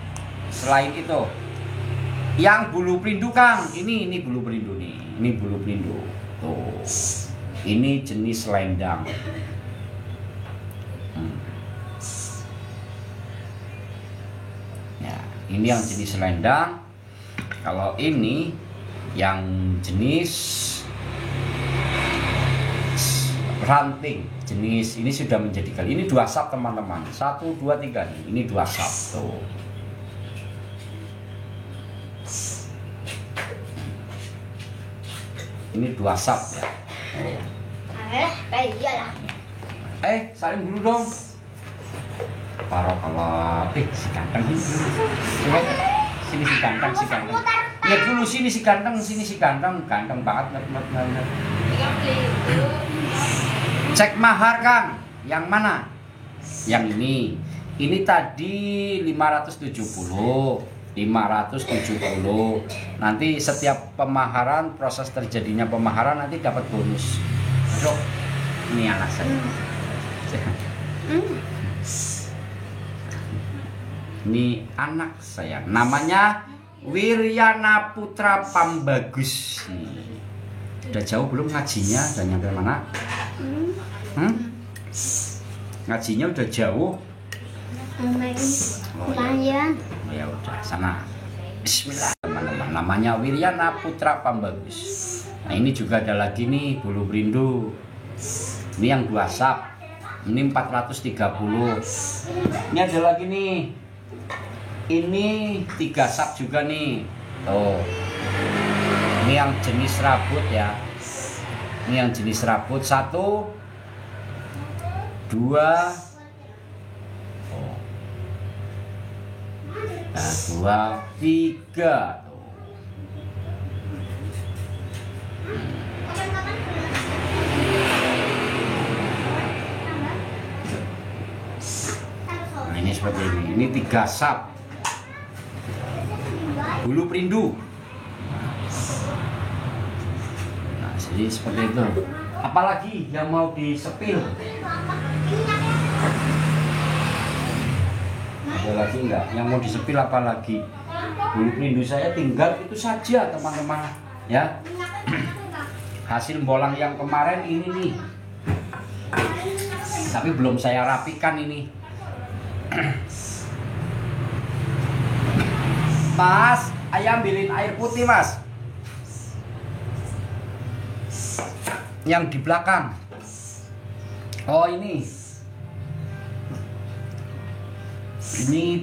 S1: selain itu, yang bulu perindu Kang, ini bulu perindu nih, ini bulu perindu. Tuh, ini jenis selendang. Ya, ini yang jenis selendang. Kalau ini yang jenis ranting, jenis ini sudah menjadi kali. Ini 2 sap teman-teman. 1, 2, 3 nih. Ini 2 sap tuh. Ini 2 sap ya. Saling dulu dong. Barokallah. Si ganteng ini. Sini si ganteng, si ganteng. Lihat dulu sini si ganteng, sini si ganteng. Ganteng banget. Cek mahar Kang. Yang mana? Yang ini. Ini tadi 570. 570. Nanti setiap pemaharan, proses terjadinya pemaharan nanti dapat bonus. Dok, ini anak saya. Ini anak saya. Namanya Wiryana Putra Pambagus. Udah jauh belum ngajinya? Udah nyampe mana? Ngajinya udah jauh. Ya udah sana. Bismillah teman-teman. Namanya Wiryana Putra Pambagus. Nah ini juga ada lagi nih bulu perindu. Ini yang 2 sap. Ini 430. Ini ada lagi nih. Ini 3 sap juga nih. Tuh. Ini yang jenis rabut ya. Ini yang jenis rabut. 1, 2. Nah, 2, 3 tuh. Nah ini seperti ini. Ini 3 sap. Bulu perindu. Nah jadi seperti itu. Apalagi yang mau disepil? Ada lagi enggak yang mau disepil? Apalagi bulu perindu saya tinggal itu saja teman-teman ya. Hasil bolang yang kemarin ini nih, tapi belum saya rapikan ini. Mas, ayam ambilin air putih mas, yang di belakang. Oh ini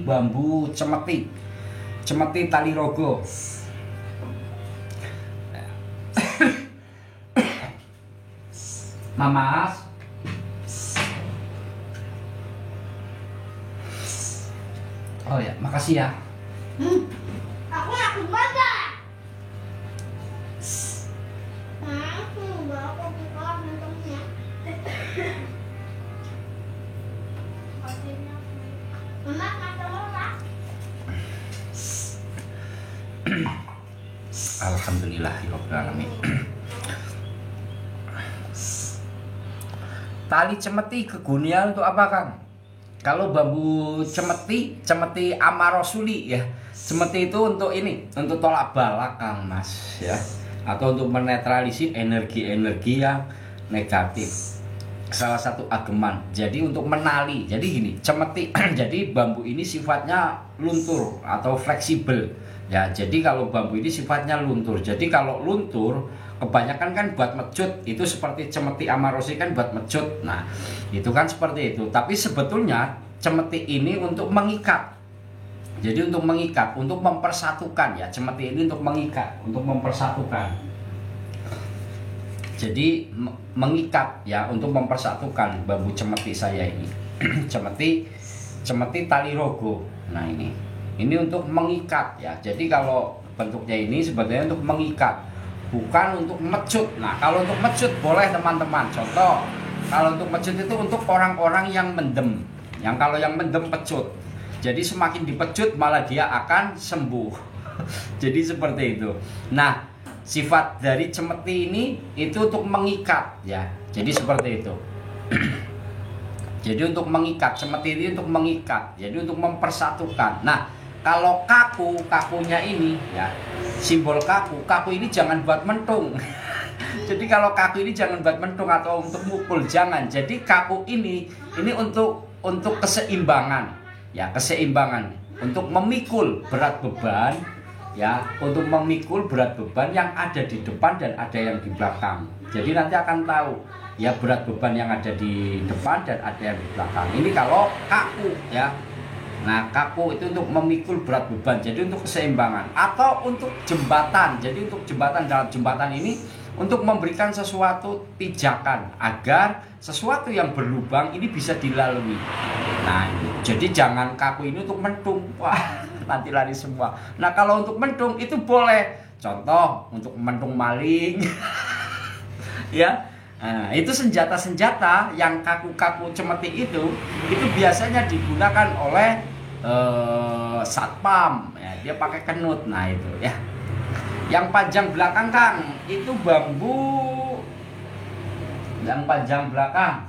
S1: bambu cemeti, cemeti tali rogo. Mamas, oh ya makasih ya.
S3: Aku bangga.
S1: Alhamdulillahirobbilalamin. Tali cemeti kegunaan untuk apa Kang? Kalau bambu cemeti amarosuli ya. Cemeti itu untuk ini, untuk tolak bala Kang Mas ya. Atau untuk menetralisir energi-energi yang negatif. Salah satu ageman. Jadi untuk menali. Jadi gini, cemeti jadi bambu ini sifatnya luntur atau fleksibel. Ya, jadi kalau bambu ini sifatnya luntur. Jadi kalau luntur kebanyakan kan buat mecut, itu seperti cemeti amarosi kan buat mecut. Nah, itu kan seperti itu. Tapi sebetulnya cemeti ini untuk mengikat. Jadi untuk mengikat, untuk mempersatukan ya. Cemeti ini untuk mengikat, untuk mempersatukan. Jadi mengikat ya, untuk mempersatukan bambu cemeti saya ini. cemeti tali rogo. Nah, ini untuk mengikat ya. Jadi kalau bentuknya ini sebetulnya untuk mengikat, bukan untuk mecut. Nah, kalau untuk mecut boleh teman-teman. Contoh, kalau untuk mecut itu untuk orang-orang yang mendem. Yang kalau yang mendem pecut. Jadi semakin dipecut malah dia akan sembuh. Jadi seperti itu. Nah, sifat dari cemeti ini itu untuk mengikat ya. Jadi seperti itu. Jadi untuk mengikat, cemeti ini untuk mengikat. Jadi untuk mempersatukan. Nah, kalau kakunya ini ya, simbol kaku ini jangan buat mentung. Jadi kalau kaku ini jangan buat mentung atau untuk mukul, jangan. Jadi kaku ini untuk keseimbangan. Ya, keseimbangan untuk memikul berat beban ya, untuk memikul berat beban yang ada di depan dan ada yang di belakang. Jadi nanti akan tahu ya berat beban yang ada di depan dan ada yang di belakang. Ini kalau kaku ya. Nah, kaku itu untuk memikul berat beban, jadi untuk keseimbangan. Atau untuk jembatan, jadi untuk jembatan, dalam jembatan ini untuk memberikan sesuatu pijakan agar sesuatu yang berlubang ini bisa dilalui. Nah, jadi jangan kaku ini untuk mentung. Wah, nanti lari semua. Nah, kalau untuk mentung itu boleh. Contoh untuk mentung maling. Ya. Nah, itu senjata-senjata yang kaku-kaku cemeti itu biasanya digunakan oleh satpam ya, dia pakai kenut. Nah, itu ya. Yang panjang belakang Kang, itu bambu yang panjang belakang.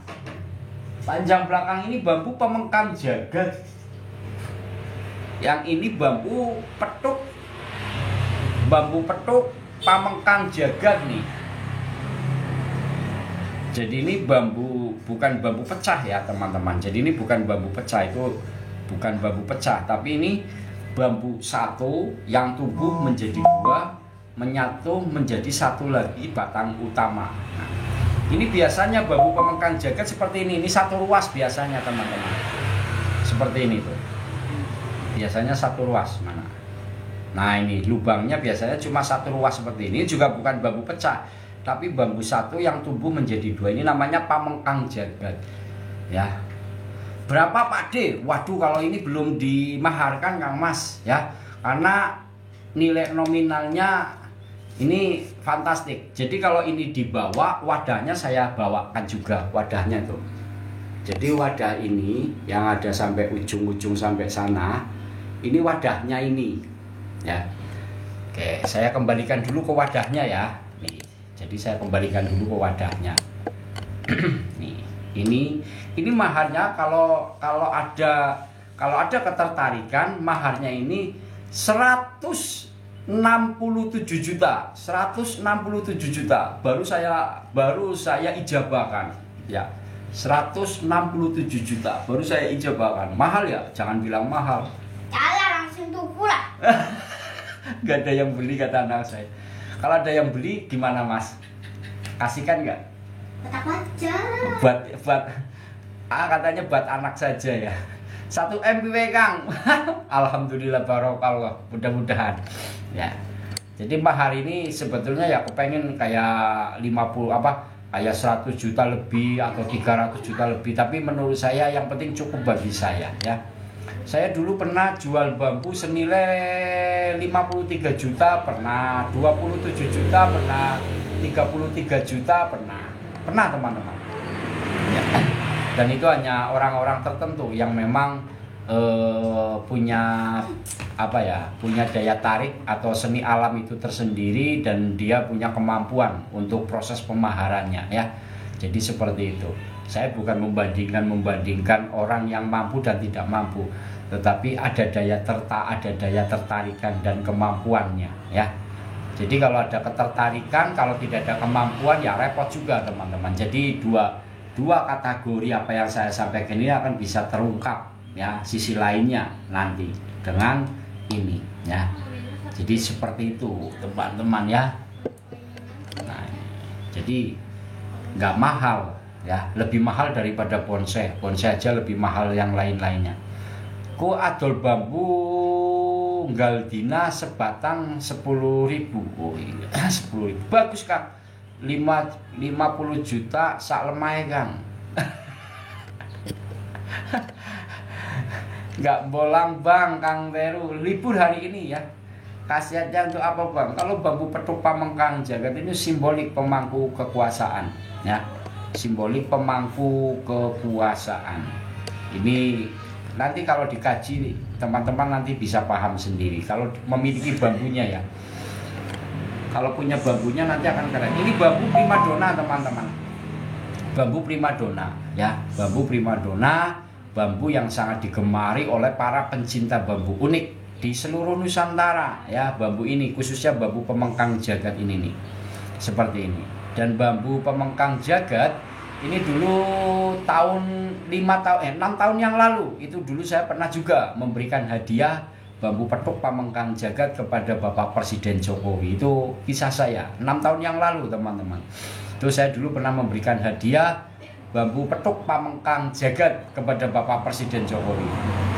S1: Panjang belakang ini bambu pemengkang jagat. Yang ini bambu petuk. Bambu petuk pamengkang jagat nih. Jadi ini bukan bambu pecah ya teman-teman. Jadi ini bukan bambu pecah, itu bukan bambu pecah, tapi ini bambu satu yang tumbuh menjadi dua, menyatu menjadi satu lagi batang utama. Nah, ini biasanya bambu pemengkang jagat seperti ini satu ruas biasanya teman-teman. Seperti ini tuh. Biasanya satu ruas mana. Nah, ini lubangnya biasanya cuma satu ruas seperti ini, juga bukan bambu pecah. Tapi bambu satu yang tumbuh menjadi dua, ini namanya pamengkang jagat ya. Berapa Pak D? Waduh, kalau ini belum dimaharkan Kang Mas ya, karena nilai nominalnya ini fantastik. Jadi kalau ini dibawa, wadahnya saya bawakan juga, wadahnya tuh. Jadi wadah ini yang ada sampai ujung-ujung sampai sana, ini wadahnya ini ya. Oke, saya kembalikan dulu ke wadahnya ya. Nih. Jadi saya kembalikan dulu ke wadahnya. Nih, ini maharnya kalau ada ketertarikan, maharnya ini 167 juta. 167 juta baru saya ijabahkan ya. 167 juta baru saya ijabahkan. Mahal ya? Jangan bilang mahal.
S3: Jalan langsung tuku lah.
S1: Gak ada yang beli kata anak saya. Kalau ada yang beli gimana Mas? Kasihkan nggak?
S3: Tetap aja.
S1: Buat katanya buat anak saja ya. 1 MPW Kang. Alhamdulillah barokallah. Mudah-mudahan ya. Jadi mahar ini sebetulnya ya kepengen kayak 50 kayak 100 juta lebih atau 300 juta lebih, tapi menurut saya yang penting cukup bagi saya ya. Saya dulu pernah jual bambu senilai 53 juta pernah, 27 juta pernah, 33 juta pernah teman-teman ya. Dan itu hanya orang-orang tertentu yang memang punya punya daya tarik atau seni alam itu tersendiri, dan dia punya kemampuan untuk proses pemaharannya ya. Jadi seperti itu. Saya bukan membandingkan orang yang mampu dan tidak mampu, tetapi ada daya tertarikan dan kemampuannya ya. Jadi kalau ada ketertarikan, kalau tidak ada kemampuan ya repot juga teman-teman. Jadi dua kategori apa yang saya sampaikan ini akan bisa terungkap ya sisi lainnya nanti dengan ini ya. Jadi seperti itu teman-teman ya. Nah, jadi nggak mahal ya, lebih mahal daripada bonsai. Bonsai aja lebih mahal yang lain-lainnya. Ku adol bambu nggal dina sebatang 10.000. Oh iya, 10.000. Bagus Kang. 50 juta sak lemahe Kang. Nggak bolang Bang Kang Teru, libur hari ini ya. Khasiatnya untuk apa Bang? Kalau bambu petuk pamengkang jagat ini simbolik pemangku kekuasaan ya. Simbolik pemangku kekuasaan. Ini nanti kalau dikaji teman-teman nanti bisa paham sendiri. Kalau memiliki bambunya ya. Kalau punya bambunya nanti akan keren. Ini bambu primadona teman-teman. Bambu primadona ya. Bambu primadona, bambu yang sangat digemari oleh para pencinta bambu unik di seluruh Nusantara ya. Bambu ini khususnya bambu pemengkang jagat ini nih. Seperti ini. Dan bambu pemengkang jagat ini dulu 6 tahun yang lalu itu dulu saya pernah juga memberikan hadiah bambu petuk pamengkang jagat kepada Bapak Presiden Jokowi. Itu kisah saya 6 tahun yang lalu teman-teman. Itu saya dulu pernah memberikan hadiah bambu petuk pamengkang jagat kepada Bapak Presiden Jokowi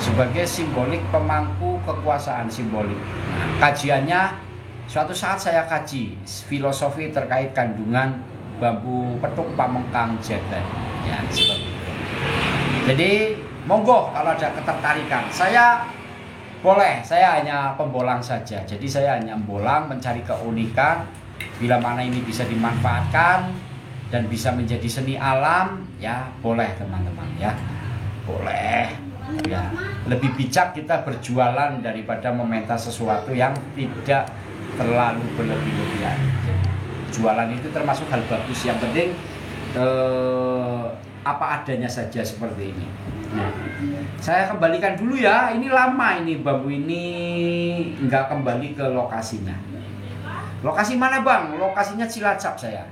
S1: sebagai simbolik pemangku kekuasaan simbolik. Nah, kajiannya suatu saat saya kaji filosofi terkait kandungan bambu petuk pamengkang jagat ya seperti itu. Jadi monggo kalau ada ketertarikan. Saya hanya pembolang saja. Jadi saya hanya membolang mencari keunikan bila mana ini bisa dimanfaatkan dan bisa menjadi seni alam ya boleh teman-teman ya. Boleh ya. Lebih bijak kita berjualan daripada meminta sesuatu yang tidak terlalu berlebih-lebihan. Jualan itu termasuk hal bagus, yang penting apa adanya saja seperti ini. Nah, saya kembalikan dulu ya. Ini lama ini bambu ini nggak kembali ke lokasinya. Lokasi mana Bang? Lokasinya Cilacap saya.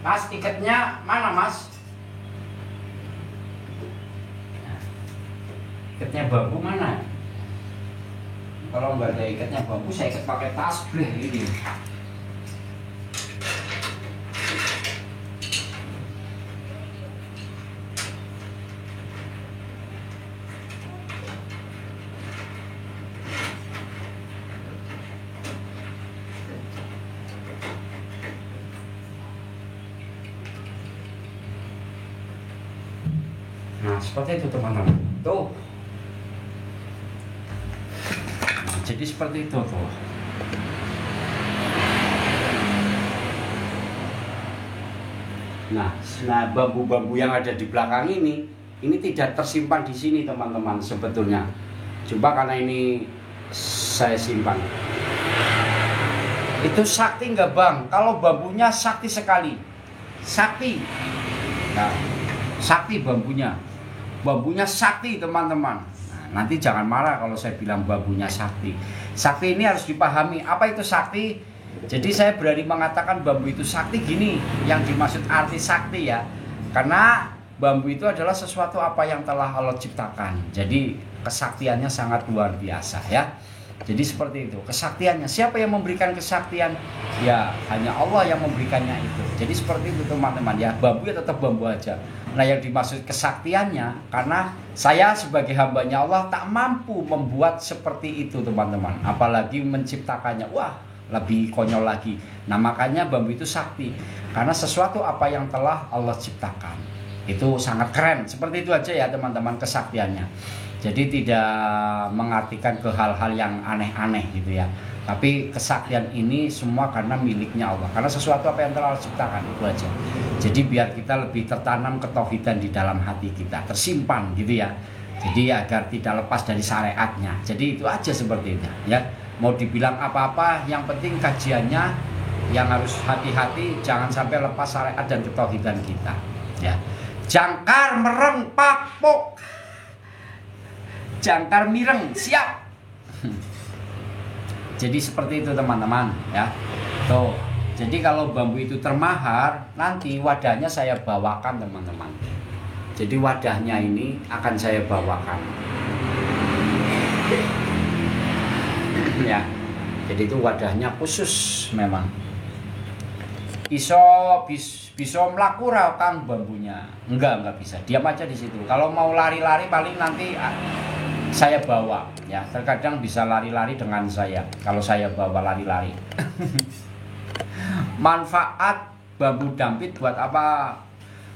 S1: Mas, tiketnya mana Mas? Tiketnya bambu mana? Kalau nggak ada ikatnya bambu, saya ikat pakai tasbih ini. Nah, seperti itu teman-teman. Tuh. Nah, jadi seperti itu tuh. Nah, bambu-bambu yang ada di belakang ini tidak tersimpan di sini teman-teman sebetulnya. Coba karena ini saya simpan. Itu sakti nggak Bang? Kalau bambunya sakti sekali. Sakti. Nah, sakti bambunya. Bambunya sakti teman-teman. Nah, nanti jangan marah kalau saya bilang bambunya sakti. Sakti ini harus dipahami. Apa itu sakti? Jadi saya berani mengatakan bambu itu sakti gini. Yang dimaksud arti sakti ya. Karena bambu itu adalah sesuatu apa yang telah Allah ciptakan. Jadi kesaktiannya sangat luar biasa ya. Jadi seperti itu kesaktiannya. Siapa yang memberikan kesaktian? Ya hanya Allah yang memberikannya itu. Jadi seperti itu teman-teman ya. Bambu ya tetap bambu aja. Nah yang dimaksud kesaktiannya, karena saya sebagai hambanya Allah tak mampu membuat seperti itu teman-teman. Apalagi menciptakannya, wah lebih konyol lagi. Nah makanya bambu itu sakti, karena sesuatu apa yang telah Allah ciptakan. Itu sangat keren. Seperti itu aja ya teman-teman kesaktiannya. Jadi tidak mengartikan ke hal-hal yang aneh-aneh gitu ya. Tapi kesaktian ini semua karena miliknya Allah. Karena sesuatu apa yang telah Allah ciptakan, itu aja. Jadi biar kita lebih tertanam ketauhidan di dalam hati kita, tersimpan gitu ya. Jadi agar tidak lepas dari syariatnya. Jadi itu aja seperti itu ya. Mau dibilang apa-apa, yang penting kajiannya yang harus hati-hati, jangan sampai lepas syariat dan ketauhidan kita ya. Jangkar mereng pakpok, jangkar mireng siap. Jadi seperti itu teman-teman ya. Tuh. Jadi kalau bambu itu termahar, nanti wadahnya saya bawakan teman-teman. Jadi wadahnya ini akan saya bawakan. Ya. Jadi itu wadahnya khusus memang. Bisa melaku ra Kang bambunya. Enggak bisa. Diam aja di situ. Kalau mau lari-lari paling nanti saya bawa ya. Terkadang bisa lari-lari dengan saya. Kalau saya bawa lari-lari. Manfaat bambu dampit buat apa?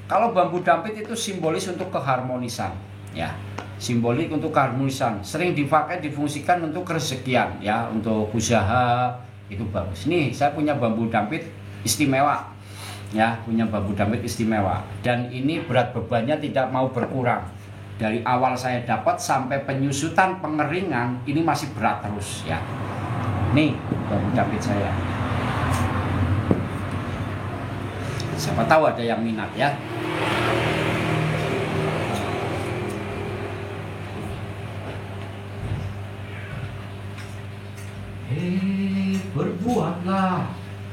S1: Kalau bambu dampit itu simbolis untuk keharmonisan ya. Simbolik untuk keharmonisan. Sering dipakai difungsikan untuk kerezekian ya, untuk usaha itu bagus. Nih, saya punya bambu dampit istimewa ya, punya bambu dampit istimewa, dan ini berat bebannya tidak mau berkurang. Dari awal saya dapat sampai penyusutan pengeringan ini masih berat terus ya. Nih bambu dampit saya, siapa tahu ada yang minat ya.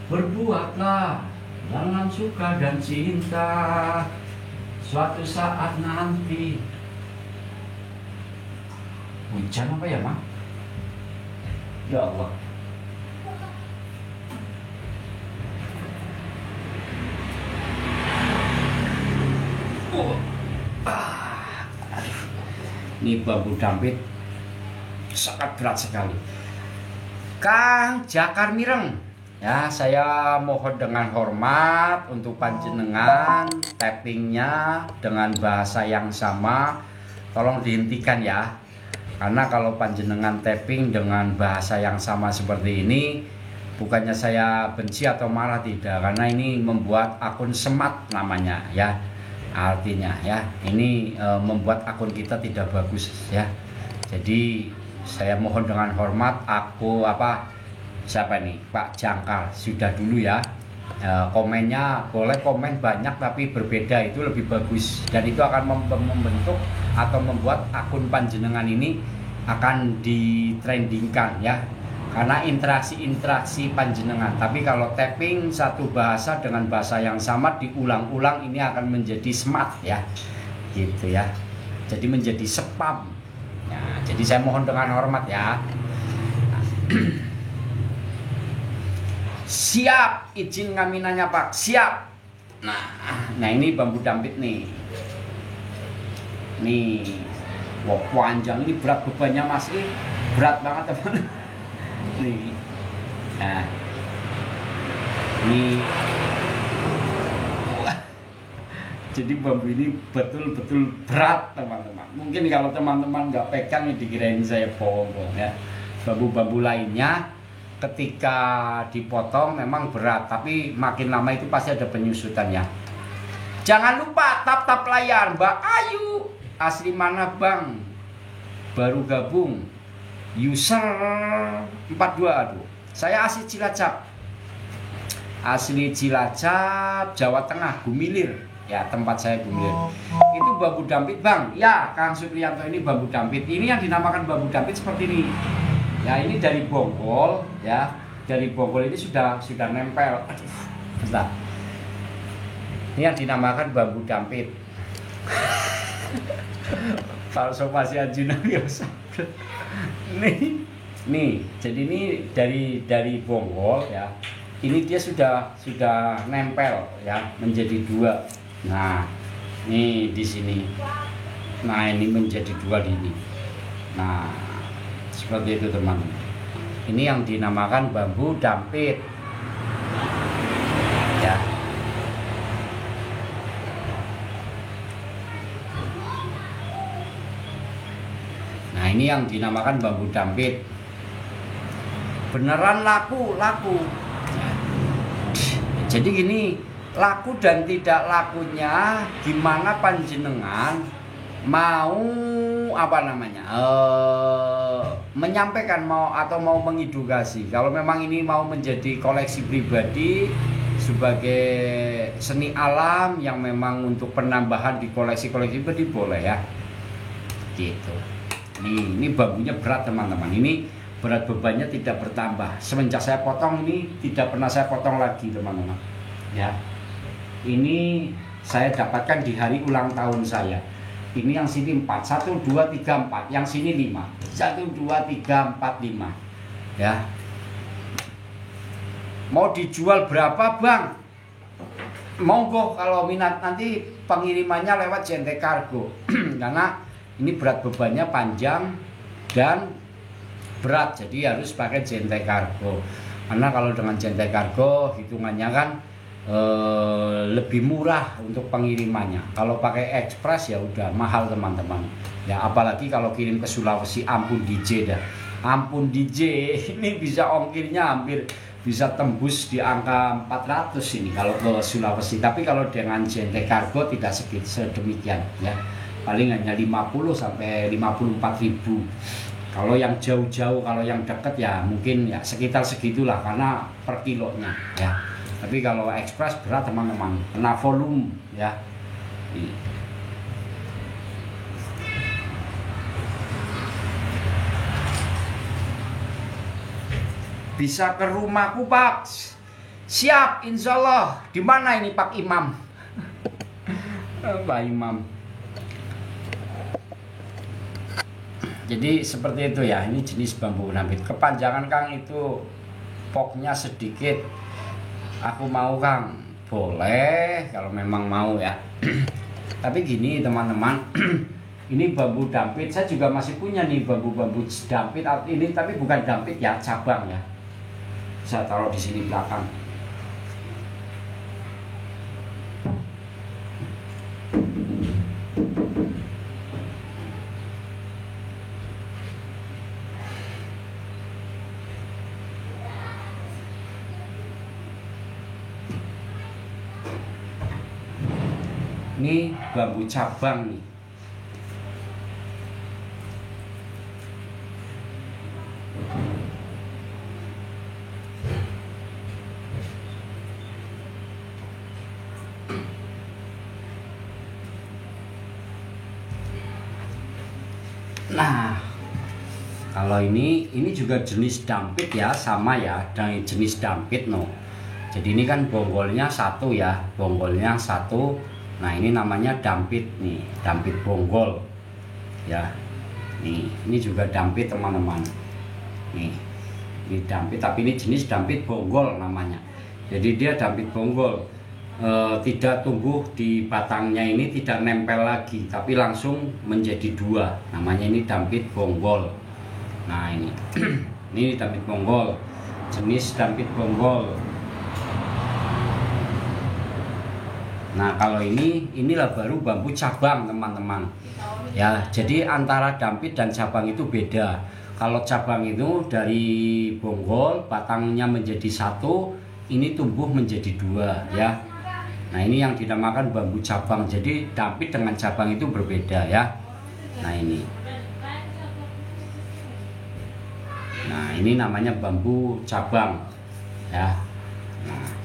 S1: Berbuatlah dengan suka dan cinta, suatu saat nanti. Hujan apa ya, Mak? Ya Allah. Ini bambu dampit sangat berat sekali. Kang Jakar Mireng. Ya, saya mohon dengan hormat untuk panjenengan tappingnya dengan bahasa yang sama, tolong dihentikan ya. Karena kalau panjenengan tapping dengan bahasa yang sama seperti ini, bukannya saya benci atau marah, tidak, karena ini membuat akun semat namanya ya. Artinya ya, ini membuat akun kita tidak bagus ya. Jadi saya mohon dengan hormat, siapa nih, Pak Jangkar, sudah dulu ya. Komennya boleh komen banyak tapi berbeda, itu lebih bagus, dan itu akan membentuk atau membuat akun panjenengan ini akan ditrendingkan ya, karena interaksi panjenengan. Tapi kalau tapping satu bahasa dengan bahasa yang sama diulang-ulang, ini akan menjadi smart ya, gitu ya, jadi menjadi spam ya. Jadi saya mohon dengan hormat ya. Siap, izin ngaminanya Pak, siap. Nah ini bambu dampit nih. Nih, wah panjang, ini berat bebannya Mas, ini berat banget teman. Nih, nah, ini, jadi bambu ini betul-betul berat teman-teman. Mungkin kalau teman-teman nggak pegang, dikirain saya bohong ya. Bambu-bambu lainnya ketika dipotong memang berat, tapi makin lama itu pasti ada penyusutannya. Jangan lupa tap layar. Mbak Ayu, asli mana Bang? Baru gabung, user 42. Aduh, saya asli Cilacap, Jawa Tengah, Gumilir ya, tempat saya Gumilir. Itu bambu dampit Bang ya, Kang Supriyanto, ini bambu dampit. Ini yang dinamakan bambu dampit seperti ini. Ya, ini dari bonggol ya. Dari bonggol ini sudah nempel. Aduh, bentar. Ini yang dinamakan bambu dampit. Falsafah Anjuna biasa. Nih, jadi ini dari bonggol ya. Ini dia sudah nempel ya, menjadi dua. Nah, ini di sini. Nah, ini menjadi dua di ini. Nah, seperti itu teman. Ini yang dinamakan bambu dampit ya. ini yang dinamakan bambu dampit. Beneran laku. Jadi gini, laku dan tidak lakunya gimana panjenengan mau menyampaikan mau mengedukasi. Kalau memang ini mau menjadi koleksi pribadi sebagai seni alam yang memang untuk penambahan di koleksi-koleksi pribadi boleh ya. Gitu. Ini bambunya berat teman-teman. Ini berat bebannya tidak bertambah. Semenjak saya potong ini tidak pernah saya potong lagi teman-teman. Ya. Ini saya dapatkan di hari ulang tahun saya. Ini yang sini 4, 1, 2, 3, 4. Yang sini 5. 1, 2, 3, 4, 5. Ya. Mau dijual berapa bang? Monggo kalau minat, nanti pengirimannya lewat JNT Kargo. Karena ini berat bebannya panjang dan berat, jadi harus pakai JNT Kargo. Karena kalau dengan JNT Kargo hitungannya kan lebih murah untuk pengirimannya. Kalau pakai ekspres ya udah mahal teman-teman. Ya apalagi kalau kirim ke Sulawesi, ampun DJ dah. Ampun DJ, ini bisa ongkirnya hampir bisa tembus di angka 400 ini kalau ke Sulawesi. Tapi kalau dengan JNT Kargo tidak sedemikian ya. Paling hanya 50 sampai 54 ribu. Kalau yang jauh-jauh, kalau yang dekat ya mungkin ya sekitar segitulah karena per kilonya ya. Tapi kalau ekspres berat teman-teman, kena volume ya. Bisa ke rumahku Pak? Siap, insya Allah. Di mana ini Pak Imam? Pak Imam. Jadi seperti itu ya. Ini jenis bambu dampit. Kepanjangan Kang itu poknya sedikit. Aku mau Kang, boleh kalau memang mau ya. Tapi gini teman-teman, ini bambu dampit. Saya juga masih punya nih bambu-bambu dampit ini, tapi bukan dampit ya, cabang ya. Saya taruh di sini belakang. Ini bambu cabang nih. Nah, kalau ini juga jenis dampit ya, sama ya, dan jenis dampit no. Jadi ini kan bonggolnya satu ya, bonggolnya satu. Nah ini namanya dampit nih, dampit bonggol ya. Ini juga dampit teman-teman. Ini dampit, tapi ini jenis dampit bonggol namanya. Jadi dia dampit bonggol, tidak tumbuh di batangnya, ini tidak nempel lagi, tapi langsung menjadi dua. Namanya ini dampit bonggol. Nah ini, ini dampit bonggol, jenis dampit bonggol. Nah kalau inilah baru bambu cabang teman-teman ya. Jadi antara dampit dan cabang itu beda. Kalau cabang itu dari bonggol batangnya menjadi satu, ini tumbuh menjadi dua ya. Nah ini yang dinamakan bambu cabang. Jadi dampit dengan cabang itu berbeda ya. Nah ini namanya bambu cabang ya. Nah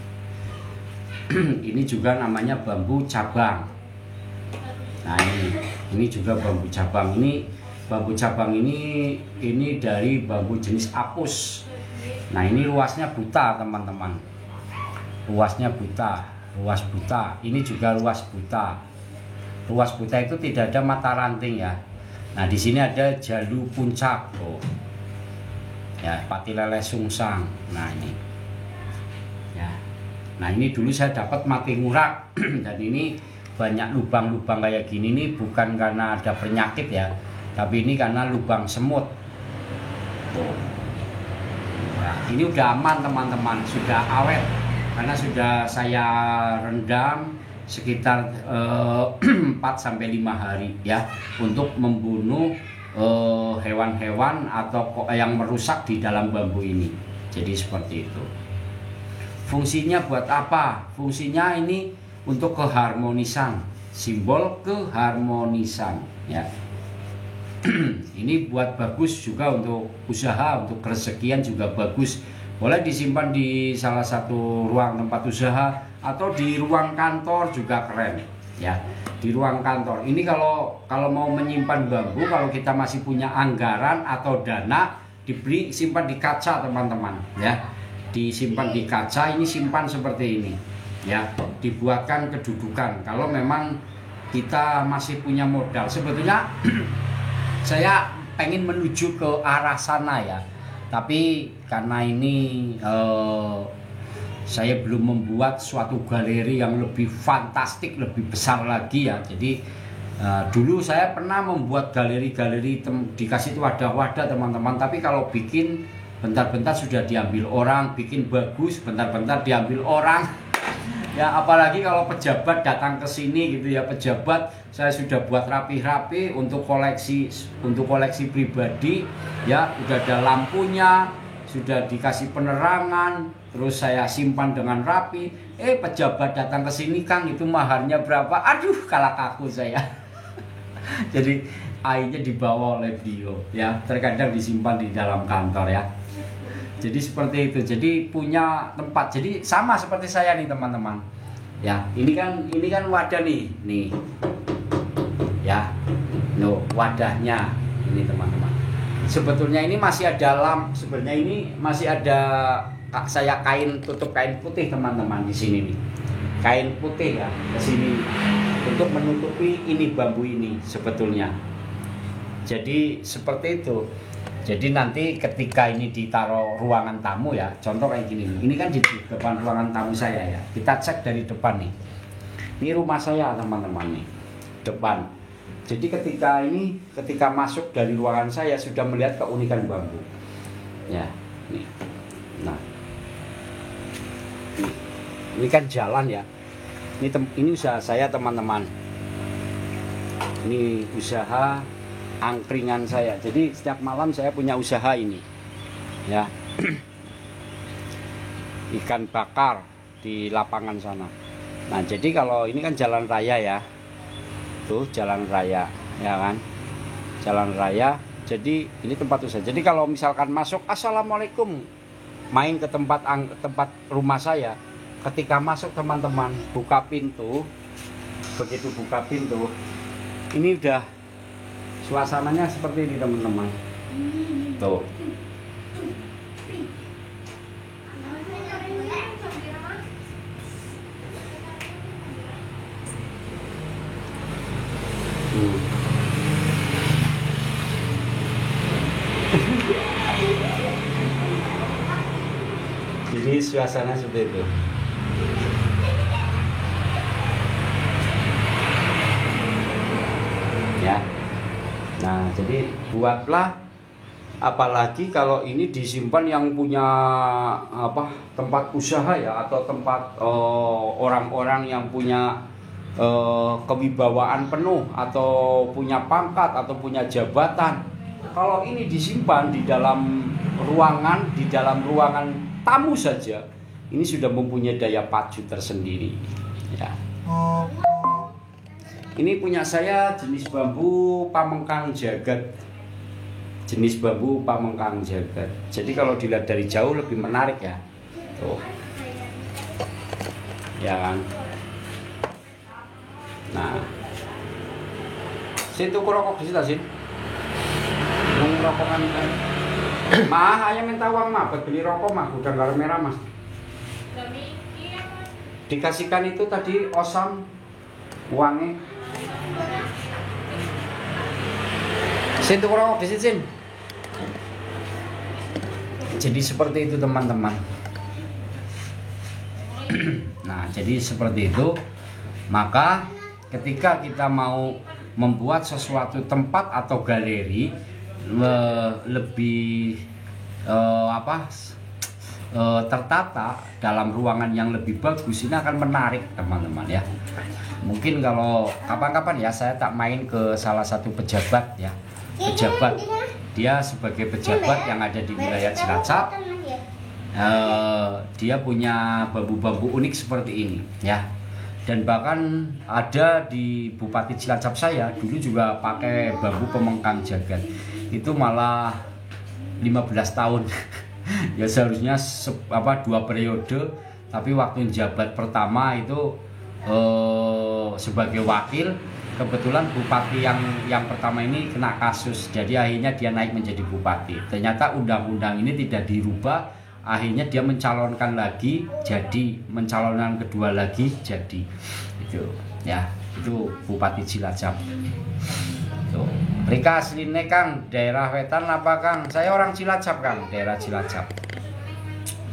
S1: ini juga namanya bambu cabang. Nah ini juga bambu cabang. Ini bambu cabang ini dari bambu jenis apus. Nah ini luasnya buta teman-teman. Luasnya buta, luas buta. Ini juga luas buta. Luas buta itu tidak ada mata ranting ya. Nah di sini ada jalu puncak, oh. Ya pati lele sungsang. Nah ini. Nah ini dulu saya dapat mati ngurak dan ini banyak lubang-lubang kayak gini nih, bukan karena ada penyakit ya, tapi ini karena lubang semut. Tuh. Nah, ini udah aman teman-teman, sudah awet karena sudah saya rendam sekitar 4 sampai 5 hari ya untuk membunuh hewan-hewan atau yang merusak di dalam bambu ini. Jadi seperti itu. Fungsinya buat apa? Fungsinya ini untuk keharmonisan, simbol keharmonisan ya. Ini buat bagus juga untuk usaha, untuk kerezekian juga bagus. Boleh disimpan di salah satu ruang tempat usaha atau di ruang kantor juga keren ya. Di ruang kantor ini kalau mau menyimpan bambu, kalau kita masih punya anggaran atau dana, diberi simpan di kaca teman-teman ya. Disimpan di kaca, ini simpan seperti ini ya. Dibuatkan kedudukan kalau memang kita masih punya modal. Sebetulnya saya pengen menuju ke arah sana ya, tapi karena ini saya belum membuat suatu galeri yang lebih fantastik, lebih besar lagi ya. Jadi dulu saya pernah membuat galeri-galeri dikasih wadah-wadah teman-teman, tapi kalau bikin bentar-bentar sudah diambil orang, bikin bagus bentar-bentar diambil orang. Ya apalagi kalau pejabat datang ke sini gitu ya, pejabat saya sudah buat rapi-rapi untuk koleksi pribadi ya, udah ada lampunya, sudah dikasih penerangan, terus saya simpan dengan rapi. Pejabat datang ke sini, Kang, itu maharnya berapa? Aduh, kalah kaku saya. Jadi akhirnya dibawa oleh beliau ya, terkadang disimpan di dalam kantor ya. Jadi seperti itu. Jadi punya tempat. Jadi sama seperti saya nih teman-teman. Ya, ini kan wadah nih. Ya. Loh, wadahnya ini teman-teman. Sebetulnya ini masih ada sebenarnya ini masih ada saya tutup kain putih teman-teman di sini nih. Kain putih ya ke sini untuk menutupi ini bambu ini sebetulnya. Jadi seperti itu. Jadi nanti ketika ini ditaruh ruangan tamu ya, contoh kayak gini. Ini kan di depan ruangan tamu saya ya. Kita cek dari depan nih. Ini rumah saya teman-teman nih. Depan. Jadi ketika masuk dari ruangan saya sudah melihat keunikan bambu. Ya, nih. Nah. Ini kan jalan ya. Ini usaha saya teman-teman. Ini usaha angkringan saya. Jadi setiap malam saya punya usaha ini ya. Ikan bakar di lapangan sana. Nah jadi kalau ini kan jalan raya ya, tuh jalan raya ya kan, jalan raya. Jadi ini tempat usaha. Jadi kalau misalkan masuk, assalamualaikum, main ke tempat rumah saya, ketika masuk teman-teman buka pintu, begitu buka pintu ini udah suasananya seperti ini teman-teman. Tuh. Jadi suasana seperti itu. Ya. Nah, jadi buatlah, apalagi kalau ini disimpan yang punya tempat usaha ya, atau tempat orang-orang yang punya kewibawaan penuh atau punya pangkat atau punya jabatan. Kalau ini disimpan di dalam ruangan tamu saja, ini sudah mempunyai daya pacu tersendiri ya. Ini punya saya jenis bambu pamengkang jagat. Jenis bambu pamengkang jagat. Jadi kalau dilihat dari jauh lebih menarik ya. Tuh. Ya kan. Nah. Sin tuku rokok di situ, Sin. Rokokan kan. Mah, ayah minta uang mah buat beli rokok mah, udah garam merah mas. Dikasihkan itu tadi osam uangnya. Sin tuku rokok di situ, Sin. Jadi seperti itu teman-teman. Nah, jadi seperti itu. Maka ketika kita mau membuat sesuatu tempat atau galeri lebih tertata dalam ruangan yang lebih bagus, ini akan menarik teman-teman ya. Mungkin kalau kapan-kapan ya saya tak main ke salah satu pejabat ya, pejabat. Dia sebagai pejabat yang ada di wilayah Cilacap. Dia punya bambu-bambu unik seperti ini ya. Dan bahkan ada di Bupati Cilacap saya dulu juga pakai bambu pemengkang jagat. Itu malah 15 tahun. Ya seharusnya 2 periode, tapi waktu jabat pertama itu sebagai wakil, kebetulan bupati yang pertama ini kena kasus, jadi akhirnya dia naik menjadi bupati. Ternyata undang-undang ini tidak dirubah, akhirnya dia mencalonkan lagi, jadi mencalonkan kedua lagi, jadi itu ya, itu Bupati Cilacap. Tuh. Rika asline Kang, daerah Wetan apa Kang? Saya orang Cilacap Kang, daerah Cilacap.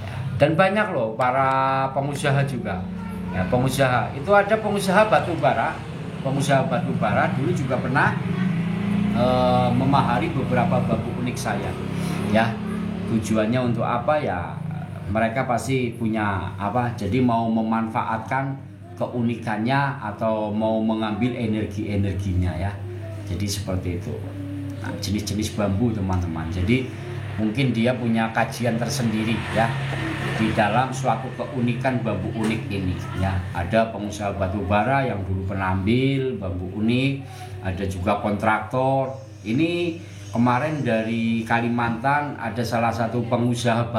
S1: Ya. Dan banyak loh para pengusaha juga. Ya, pengusaha itu ada pengusaha batu bara. Pengusaha batu bara dulu juga pernah memahari beberapa bambu unik saya. Ya, tujuannya untuk apa ya? Mereka pasti punya apa? Jadi mau memanfaatkan keunikannya atau mau mengambil energinya ya. Jadi seperti itu. Nah, jenis-jenis bambu teman-teman. Jadi mungkin dia punya kajian tersendiri ya di dalam suatu keunikan bambu unik ini ya. Ada pengusaha batu bara yang dulu pernah ambil bambu unik, ada juga kontraktor. Ini kemarin dari Kalimantan ada salah satu pengusaha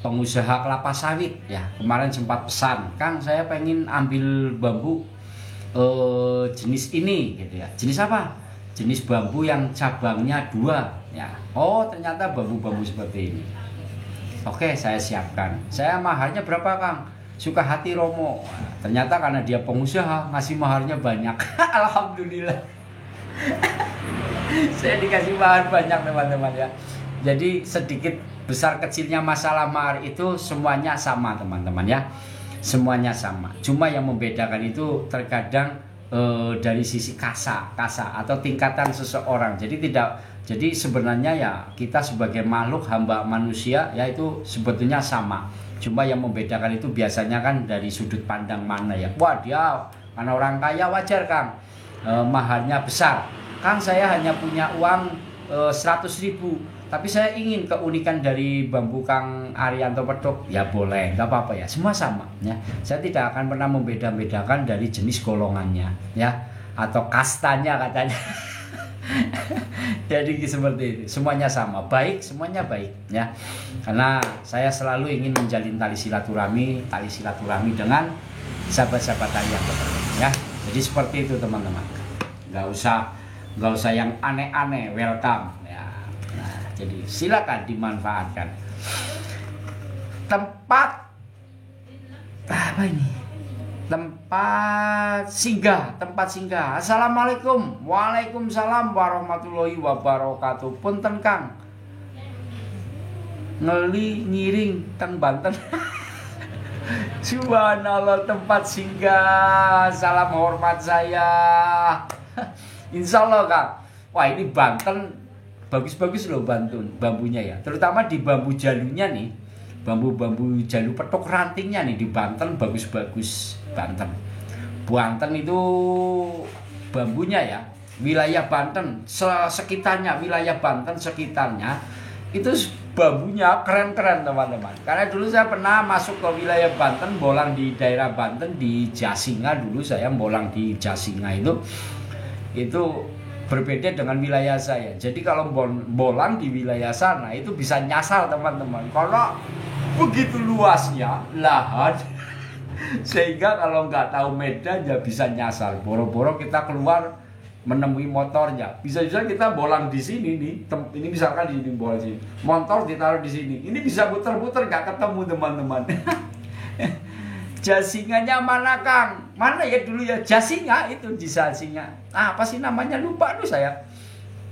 S1: pengusaha kelapa sawit ya. Kemarin sempat pesan, Kang saya pengen ambil bambu jenis ini gitu ya. Jenis apa? Jenis bambu yang cabangnya 2 ya. Oh ternyata bambu-bambu seperti ini. Oke saya siapkan. Saya maharnya berapa Kang? Suka hati Romo. Nah, ternyata karena dia pengusaha ngasih maharnya banyak. Alhamdulillah. Saya dikasih mahar banyak teman-teman ya. Jadi sedikit besar kecilnya masalah mahar itu semuanya sama teman-teman ya. Semuanya sama, cuma yang membedakan itu terkadang dari sisi kasa atau tingkatan seseorang. Jadi sebenarnya ya kita sebagai makhluk hamba manusia ya itu sebetulnya sama. Cuma yang membedakan itu biasanya kan dari sudut pandang mana ya. Wah dia karena orang kaya wajar Kang, maharnya besar. Kang saya hanya punya uang 100.000. Tapi saya ingin keunikan dari bambu Kang Arianto Pedok, ya boleh, nggak apa-apa ya, semua sama ya. Saya tidak akan pernah membeda-bedakan dari jenis golongannya ya, atau kastanya katanya. Jadi seperti itu, semuanya sama, baik, semuanya baik ya. Karena saya selalu ingin menjalin tali silaturahmi dengan sahabat-sahabat Arianto Pedok ya. Jadi seperti itu teman-teman, nggak usah yang aneh-aneh, welcome ya. Jadi silakan dimanfaatkan. Tempat apa ini? Tempat singgah. Assalamualaikum. Waalaikumsalam warahmatullahi wabarakatuh. Punten Kang. Ngeli ngiring teng Banten. Subhanallah tempat singgah. Salam hormat saya. Insya Allah Kang. Wah ini Banten bagus-bagus loh bambunya ya. Terutama di bambu jalunya nih. Bambu-bambu jalu petok rantingnya nih di Banten bagus-bagus. Banten itu bambunya ya. Wilayah Banten sekitarnya, wilayah Banten sekitarnya itu bambunya keren-keren teman-teman. Karena dulu saya pernah masuk ke wilayah Banten, bolang di daerah Banten di Jasinga dulu saya bolang di Jasinga itu berbeda dengan wilayah saya. Jadi kalau bolang di wilayah sana itu bisa nyasar teman-teman. Karena begitu luasnya lahan sehingga kalau nggak tahu medan ya bisa nyasar. Boro-boro kita keluar menemui motornya. Bisa-bisa kita bolang di sini nih. Ini misalkan di sini bolang sini. Motor ditaruh di sini. Ini bisa puter-puter nggak ketemu teman-teman. Jasinganya mana Kang? Mana ya dulu ya? Jasinga itu di Jasinga. Apa sih namanya? Lupa tuh saya.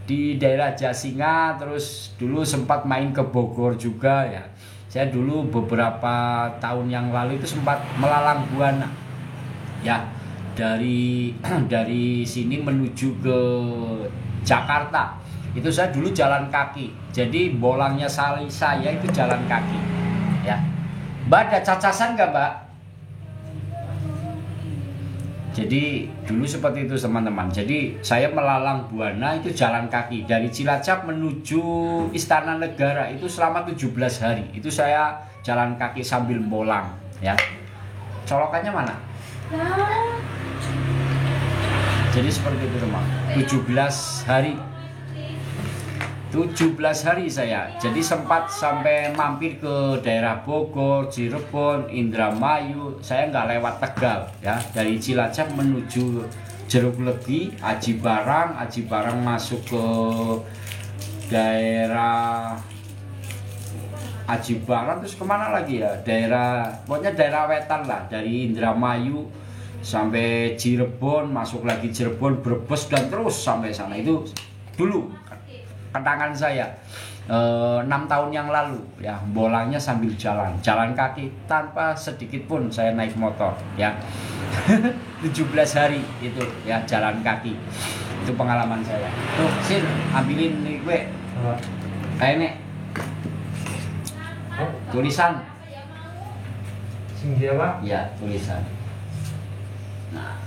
S1: Di daerah Jasinga, terus dulu sempat main ke Bogor juga ya. Saya dulu beberapa tahun yang lalu itu sempat melalang buana. Ya, dari sini menuju ke Jakarta. Itu saya dulu jalan kaki. Jadi bolangnya saya itu jalan kaki. Ya. Mbak ada cacasan nggak Mbak? Jadi dulu seperti itu teman-teman. Jadi saya melalang buana itu jalan kaki dari Cilacap menuju Istana Negara itu selama 17 hari. Itu saya jalan kaki sambil bolang ya. Colokannya mana? Jadi seperti itu teman. 17 hari. 17 hari saya. Jadi sempat sampai mampir ke daerah Bogor, Cirebon, Indramayu. Saya nggak lewat Tegal ya. Dari Cilacap menuju Jeruk Legi, Aji Barang masuk ke daerah Aji Barang, terus kemana lagi ya? Pokoknya daerah wetan lah. Dari Indramayu sampai Cirebon, masuk lagi Cirebon, Brebes dan terus sampai sana. Itu dulu kenangan saya 6 tahun yang lalu ya, bolanya sambil jalan kaki tanpa sedikit pun saya naik motor ya. 17 hari itu ya jalan kaki, itu pengalaman saya. Tuh Sin, ambilin nih gue kayak nih tulisan
S2: Sing apa?
S1: ya, tulisan. Nah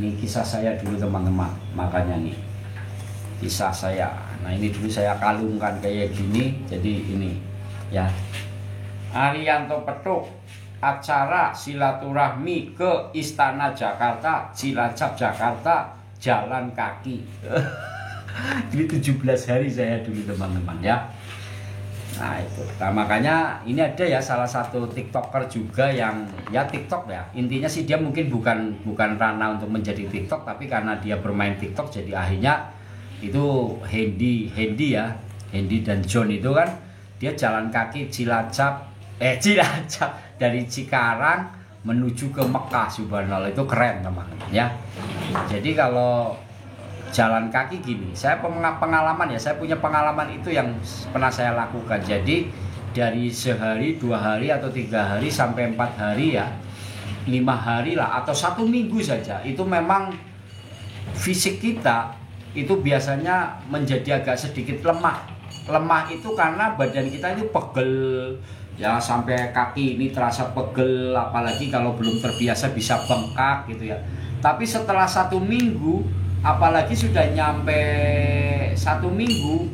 S1: ini kisah saya dulu teman-teman, makanya nih kisah saya. Nah ini dulu saya kalungkan kayak gini. Jadi ini ya, Arianto Petuk, acara silaturahmi ke Istana Jakarta, Cilacap Jakarta, jalan kaki. Ini 17 hari saya dulu teman-teman ya. Nah itu, nah, makanya ini ada ya salah satu TikToker juga yang ya TikTok ya, intinya sih dia mungkin bukan ranah untuk menjadi TikTok, tapi karena dia bermain TikTok jadi akhirnya itu Hendy dan John itu kan dia jalan kaki Cilacap dari Cikarang menuju ke Mekah, subhanallah, itu keren teman-teman ya. Jadi kalau jalan kaki gini, saya pengalaman ya, saya punya pengalaman itu yang pernah saya lakukan. Jadi dari sehari, 2 hari atau 3 hari sampai 4 hari ya, 5 hari lah atau 1 minggu saja, itu memang fisik kita itu biasanya menjadi agak sedikit lemah. Lemah itu karena badan kita itu pegel ya, sampai kaki ini terasa pegel, apalagi kalau belum terbiasa bisa bengkak gitu ya. Tapi setelah 1 minggu, apalagi sudah nyampe 1 minggu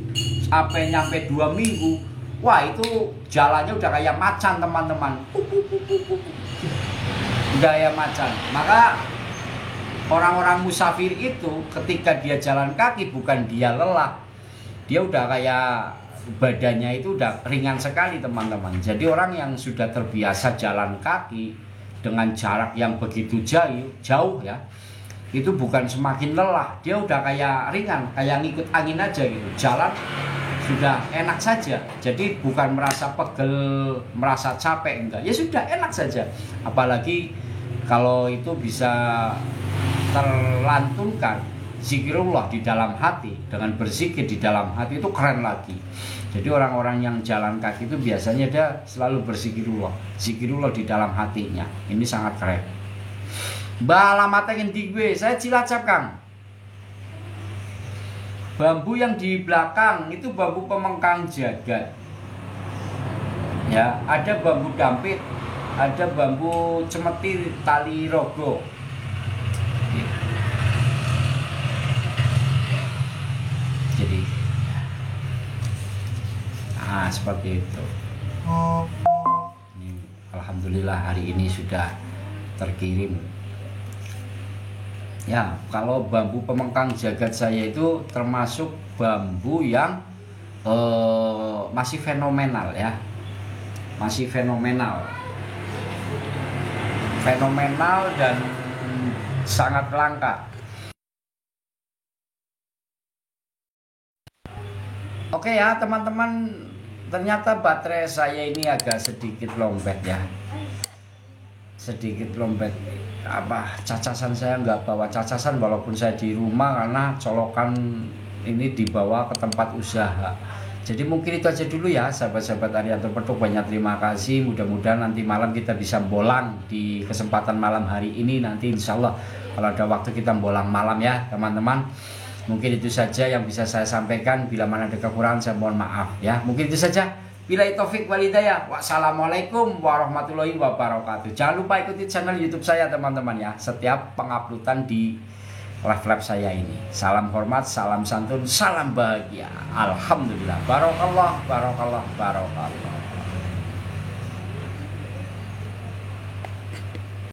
S1: sampai nyampe 2 minggu, wah itu jalannya udah kayak macan teman-teman, udah kayak macan. Maka orang-orang musafir itu ketika dia jalan kaki bukan dia lelah, dia udah kayak badannya itu udah ringan sekali teman-teman. Jadi orang yang sudah terbiasa jalan kaki dengan jarak yang begitu jauh ya, itu bukan semakin lelah, dia udah kayak ringan, kayak ngikut angin aja gitu. Jalan sudah enak saja. Jadi bukan merasa pegel, merasa capek, enggak. Ya sudah enak saja. Apalagi kalau itu bisa terlantunkan zikirullah di dalam hati, dengan berzikir di dalam hati itu keren lagi. Jadi orang-orang yang jalan kaki itu biasanya dia selalu zikirullah di dalam hatinya. Ini sangat keren. Mbak alamatnya ngendi gue? Saya Cilacap Kang. Bambu yang di belakang itu bambu pemengkang jagat. Ya, ada bambu dampit, ada bambu cemeti tali rogo. Jadi, nah seperti itu. Ini, alhamdulillah hari ini sudah terkirim. Ya, kalau bambu pemengkang jagat saya itu termasuk bambu yang masih fenomenal ya, masih fenomenal dan sangat langka. Oke ya teman-teman, ternyata baterai saya ini agak sedikit lowbat ya, sedikit lowbat. Cacasan saya nggak bawa cacasan walaupun saya di rumah, karena colokan ini dibawa ke tempat usaha. Jadi mungkin itu aja dulu ya sahabat-sahabat Arianto Petuk, banyak terima kasih. Mudah-mudahan nanti malam kita bisa bolang di kesempatan malam hari ini. Nanti insya Allah kalau ada waktu kita bolang malam ya teman-teman. Mungkin itu saja yang bisa saya sampaikan. Bila mana ada kekurangan saya mohon maaf ya. Mungkin itu saja. Bila taufik walhidayah. Wassalamualaikum warahmatullahi wabarakatuh. Jangan lupa ikuti channel YouTube saya teman-teman ya. Setiap penguploadan di live saya ini. Salam hormat, salam santun, salam bahagia. Alhamdulillah. Barokallah, barokallah, barokallah.